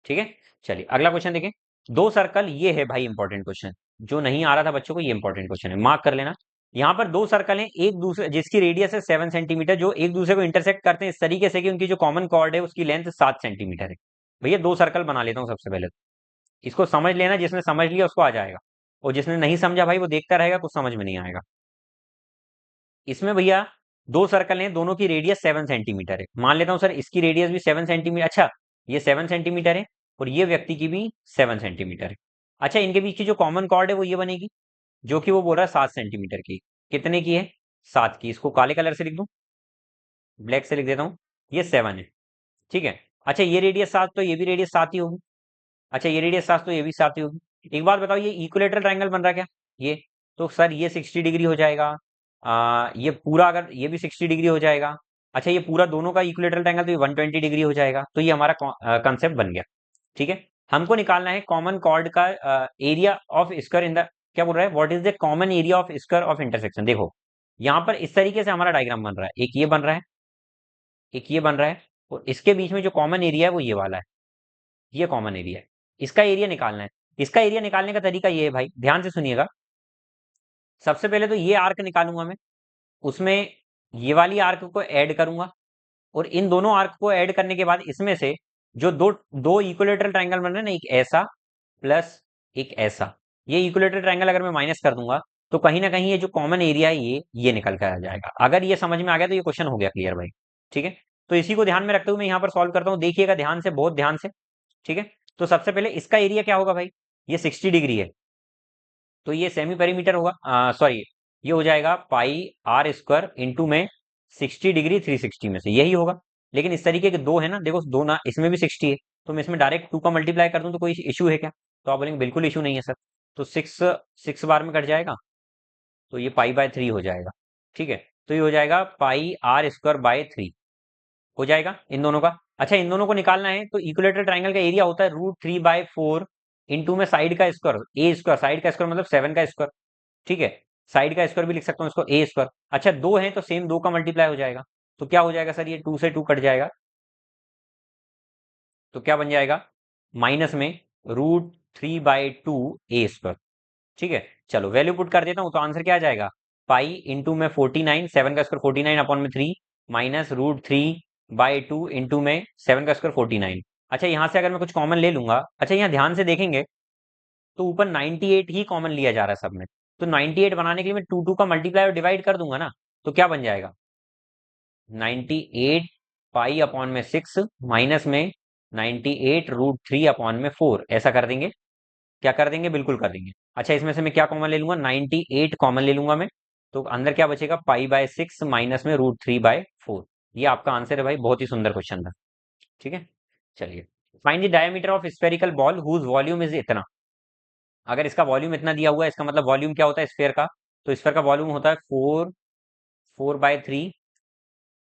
S1: ठीक है। चलिए अगला क्वेश्चन देखें, दो सर्कल, ये है भाई इंपॉर्टेंट क्वेश्चन, जो नहीं आ रहा था बच्चों को, ये इंपॉर्टेंट क्वेश्चन है, मार्क कर लेना। यहाँ पर दो सर्कल हैं एक दूसरे, जिसकी रेडियस है 7 सेंटीमीटर, जो एक दूसरे को इंटरसेक्ट करते हैं इस तरीके से कि उनकी जो कॉमन कॉर्ड है उसकी लेंथ 7 सेंटीमीटर है। भैया दो सर्कल बना लेता हूँ सबसे पहले तो। इसको समझ लेना, जिसने समझ लिया उसको आ जाएगा, और जिसने नहीं समझा भाई वो देखता रहेगा, कुछ समझ में नहीं आएगा। इसमें भैया दो सर्कल हैं, दोनों की रेडियस 7 सेंटीमीटर है, मान लेता हूँ सर इसकी रेडियस भी 7 सेंटीमीटर, अच्छा ये 7 सेंटीमीटर है और ये व्यक्ति की भी 7 सेंटीमीटर है। अच्छा इनके बीच की जो कॉमन कॉर्ड है वो ये बनेगी, जो कि वो बोल रहा है 7 सेंटीमीटर की, कितने की है 7 की, इसको काले कलर से लिख दूं, ब्लैक से लिख देता हूँ, ये 7 है, ठीक है। अच्छा ये रेडियस 7 तो ये भी रेडियस 7 ही होगी, अच्छा ये रेडियस 7 तो ये भी 7 ही होगी। एक बात बताओ ये इक्विलेटरल ट्रायंगल बन रहा है क्या, ये तो सर ये 60 डिग्री हो जाएगा, ये पूरा अगर ये भी 60 डिग्री हो जाएगा, अच्छा ये पूरा दोनों का इक्विलेटरल ट्रायंगल तो ये 120 डिग्री हो जाएगा, तो ये हमारा कंसेप्ट बन गया, ठीक है। हमको निकालना है कॉमन कॉर्ड का area of square in the, क्या बोल रहा है what is the common area of square of intersection. देखो यहाँ पर इस तरीके से हमारा डायग्राम बन रहा है, एक ये बन रहा है, एक ये बन रहा है, और इसके बीच में जो कॉमन एरिया है वो ये वाला है, ये कॉमन एरिया है, इसका एरिया निकालना है। इसका एरिया निकालने का तरीका ये है भाई, ध्यान से सुनिएगा। सबसे पहले तो ये आर्क निकालूंगा मैं, उसमें ये वाली आर्क को ऐड करूंगा, और इन दोनों आर्क को ऐड करने के बाद इसमें से जो दो दो इक्विलेटरल ट्रायंगल बन रहे हैं ना, एक ऐसा प्लस एक ऐसा, ये इक्विलेटरल ट्रायंगल अगर मैं माइनस कर दूंगा तो कहीं ना कहीं ये जो कॉमन एरिया है ये निकल कर आ जाएगा। अगर ये समझ में आ गया तो ये क्वेश्चन हो गया क्लियर भाई, ठीक है। तो इसी को ध्यान में रखते हुए मैं यहाँ पर सॉल्व करता हूँ, देखिएगा ध्यान से, बहुत ध्यान से, ठीक है। तो सबसे पहले इसका एरिया क्या होगा भाई, ये 60 डिग्री है, तो ये सेमी पेरीमीटर होगा, सॉरी ये हो जाएगा पाई आर स्क्वायर इंटू में 60 डिग्री 360 में से यही होगा। लेकिन इस तरीके के दो है ना, देखो दो ना, इसमें भी 60 है, तो मैं इसमें डायरेक्ट 2 का मल्टीप्लाई कर दूं तो कोई इशू है क्या, तो आप बोलेंगे बिल्कुल इशू नहीं है सर। तो 6 बार में कट जाएगा, तो ये पाई बाय 3 हो जाएगा, ठीक है। तो ये हो जाएगा पाई आर स्क्वायर बाय 3 हो जाएगा इन दोनों का। अच्छा इन दोनों को निकालना है तो इक्विलेटरल ट्राइंगल का एरिया होता है √3/4 इंटू में साइड का स्क्वायर, ए स्क्वायर, साइड का स्क्वायर मतलब 7 का स्क्वायर, ठीक है। साइड का स्क्वायर भी लिख सकता हूँ इसको ए स्क्वायर। अच्छा दो है तो सेम 2 का मल्टीप्लाई हो जाएगा, तो क्या हो जाएगा सर, ये 2 से 2 कट जाएगा, तो क्या बन जाएगा माइनस में √3/2 ए स्क्वायर, ठीक है। चलो वैल्यू पुट कर देता हूँ तो आंसर क्या आ जाएगा, पाई इंटू में 49, 7 का स्क्वायर 49 अपॉन में 3, -√3/2 इंटू में 7 का स्क्वायर 49। अच्छा, यहाँ से अगर मैं कुछ कॉमन ले लूंगा, अच्छा यहाँ ध्यान से देखेंगे तो ऊपर 98 ही कॉमन लिया जा रहा है सब में। तो 98 बनाने के लिए मैं 2 का मल्टीप्लाई और डिवाइड कर दूंगा ना, तो क्या बन जाएगा 98 पाई अपॉन में 6 माइनस में 98√3/4, ऐसा कर देंगे। क्या कर देंगे, बिल्कुल कर देंगे। अच्छा, इसमें से मैं क्या कॉमन ले लूंगा, 98 कॉमन ले लूंगा मैं, तो अंदर क्या बचेगा पाई/6 माइनस में √3/4। ये आपका आंसर है भाई, बहुत ही सुंदर क्वेश्चन था। ठीक है, चलिए। Find the diameter of spherical ball whose volume is इतना। अगर इसका वॉल्यूम इतना दिया हुआ है, इसका मतलब वॉल्यूम क्या होता है स्फेयर का, तो स्फेयर का वॉल्यूम होता है 4/3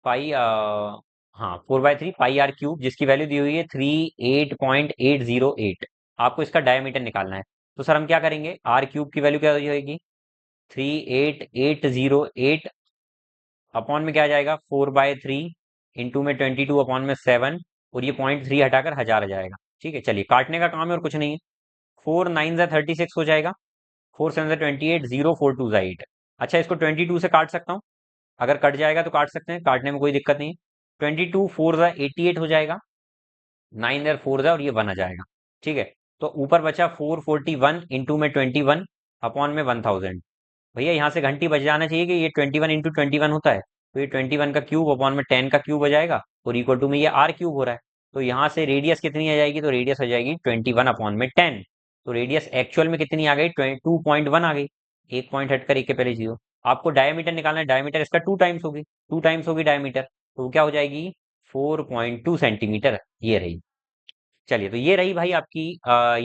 S1: पाई, हाँ 4/3 पाई r क्यूब, जिसकी वैल्यू दी हुई है 38.808। आपको इसका डायमीटर निकालना है। तो सर हम क्या करेंगे, r क्यूब की वैल्यू क्या हो जाएगी 38,808 अपॉन में क्या आ जाएगा 4/3 इंटू में 22/7, और ये 0.3 हटाकर 1000 आ जाएगा। ठीक है, चलिए काटने का काम है और कुछ नहीं है। 4 9 36 हो जाएगा, 4 7 28, 0 4 2 8। अच्छा, इसको 22 से काट सकता हूँ, अगर कट जाएगा तो काट सकते हैं, काटने में कोई दिक्कत नहीं है। 22 4 88 हो जाएगा, 9 इधर 4 और ये 1 आ जाएगा। ठीक है, तो ऊपर बचा 441 इंटू में 21 अपॉन में 1000। भैया यहाँ से घंटी बच जाना चाहिए कि ये 21 इंटू 21 होता है, तो ये 21 का क्यूब अपॉन में 10 का क्यूब हो जाएगा, और इक्वल टू में ये r क्यूब हो रहा है। तो यहाँ से रेडियस कितनी आ जाएगी, तो रेडियस हो जाएगी 21/10। तो रेडियस एक्चुअल में कितनी आ गई 2.1 आ गई, एक पॉइंट हटकर एक के पहले 0। आपको डायमीटर निकालना है, डायमीटर इसका 2 टाइम्स होगी, 2 टाइम्स होगी डायमीटर, तो वो क्या हो जाएगी 4.2 सेंटीमीटर, ये रही। चलिए, तो ये रही भाई आपकी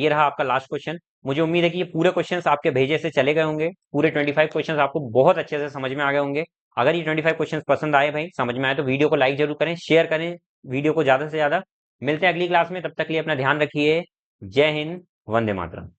S1: ये रहा आपका लास्ट क्वेश्चन। मुझे उम्मीद है कि ये पूरे क्वेश्चंस आपके भेजे से चले गए होंगे, पूरे 25 क्वेश्चंस आपको बहुत अच्छे से समझ में आ गए होंगे। अगर ये 25 क्वेश्चंस पसंद आए भाई, समझ में आए, तो वीडियो को लाइक जरूर करें, शेयर करें वीडियो को ज्यादा से ज्यादा। मिलते हैं अगली क्लास में, तब तक के लिए अपना ध्यान रखिए। जय हिंद, वंदे मातरम।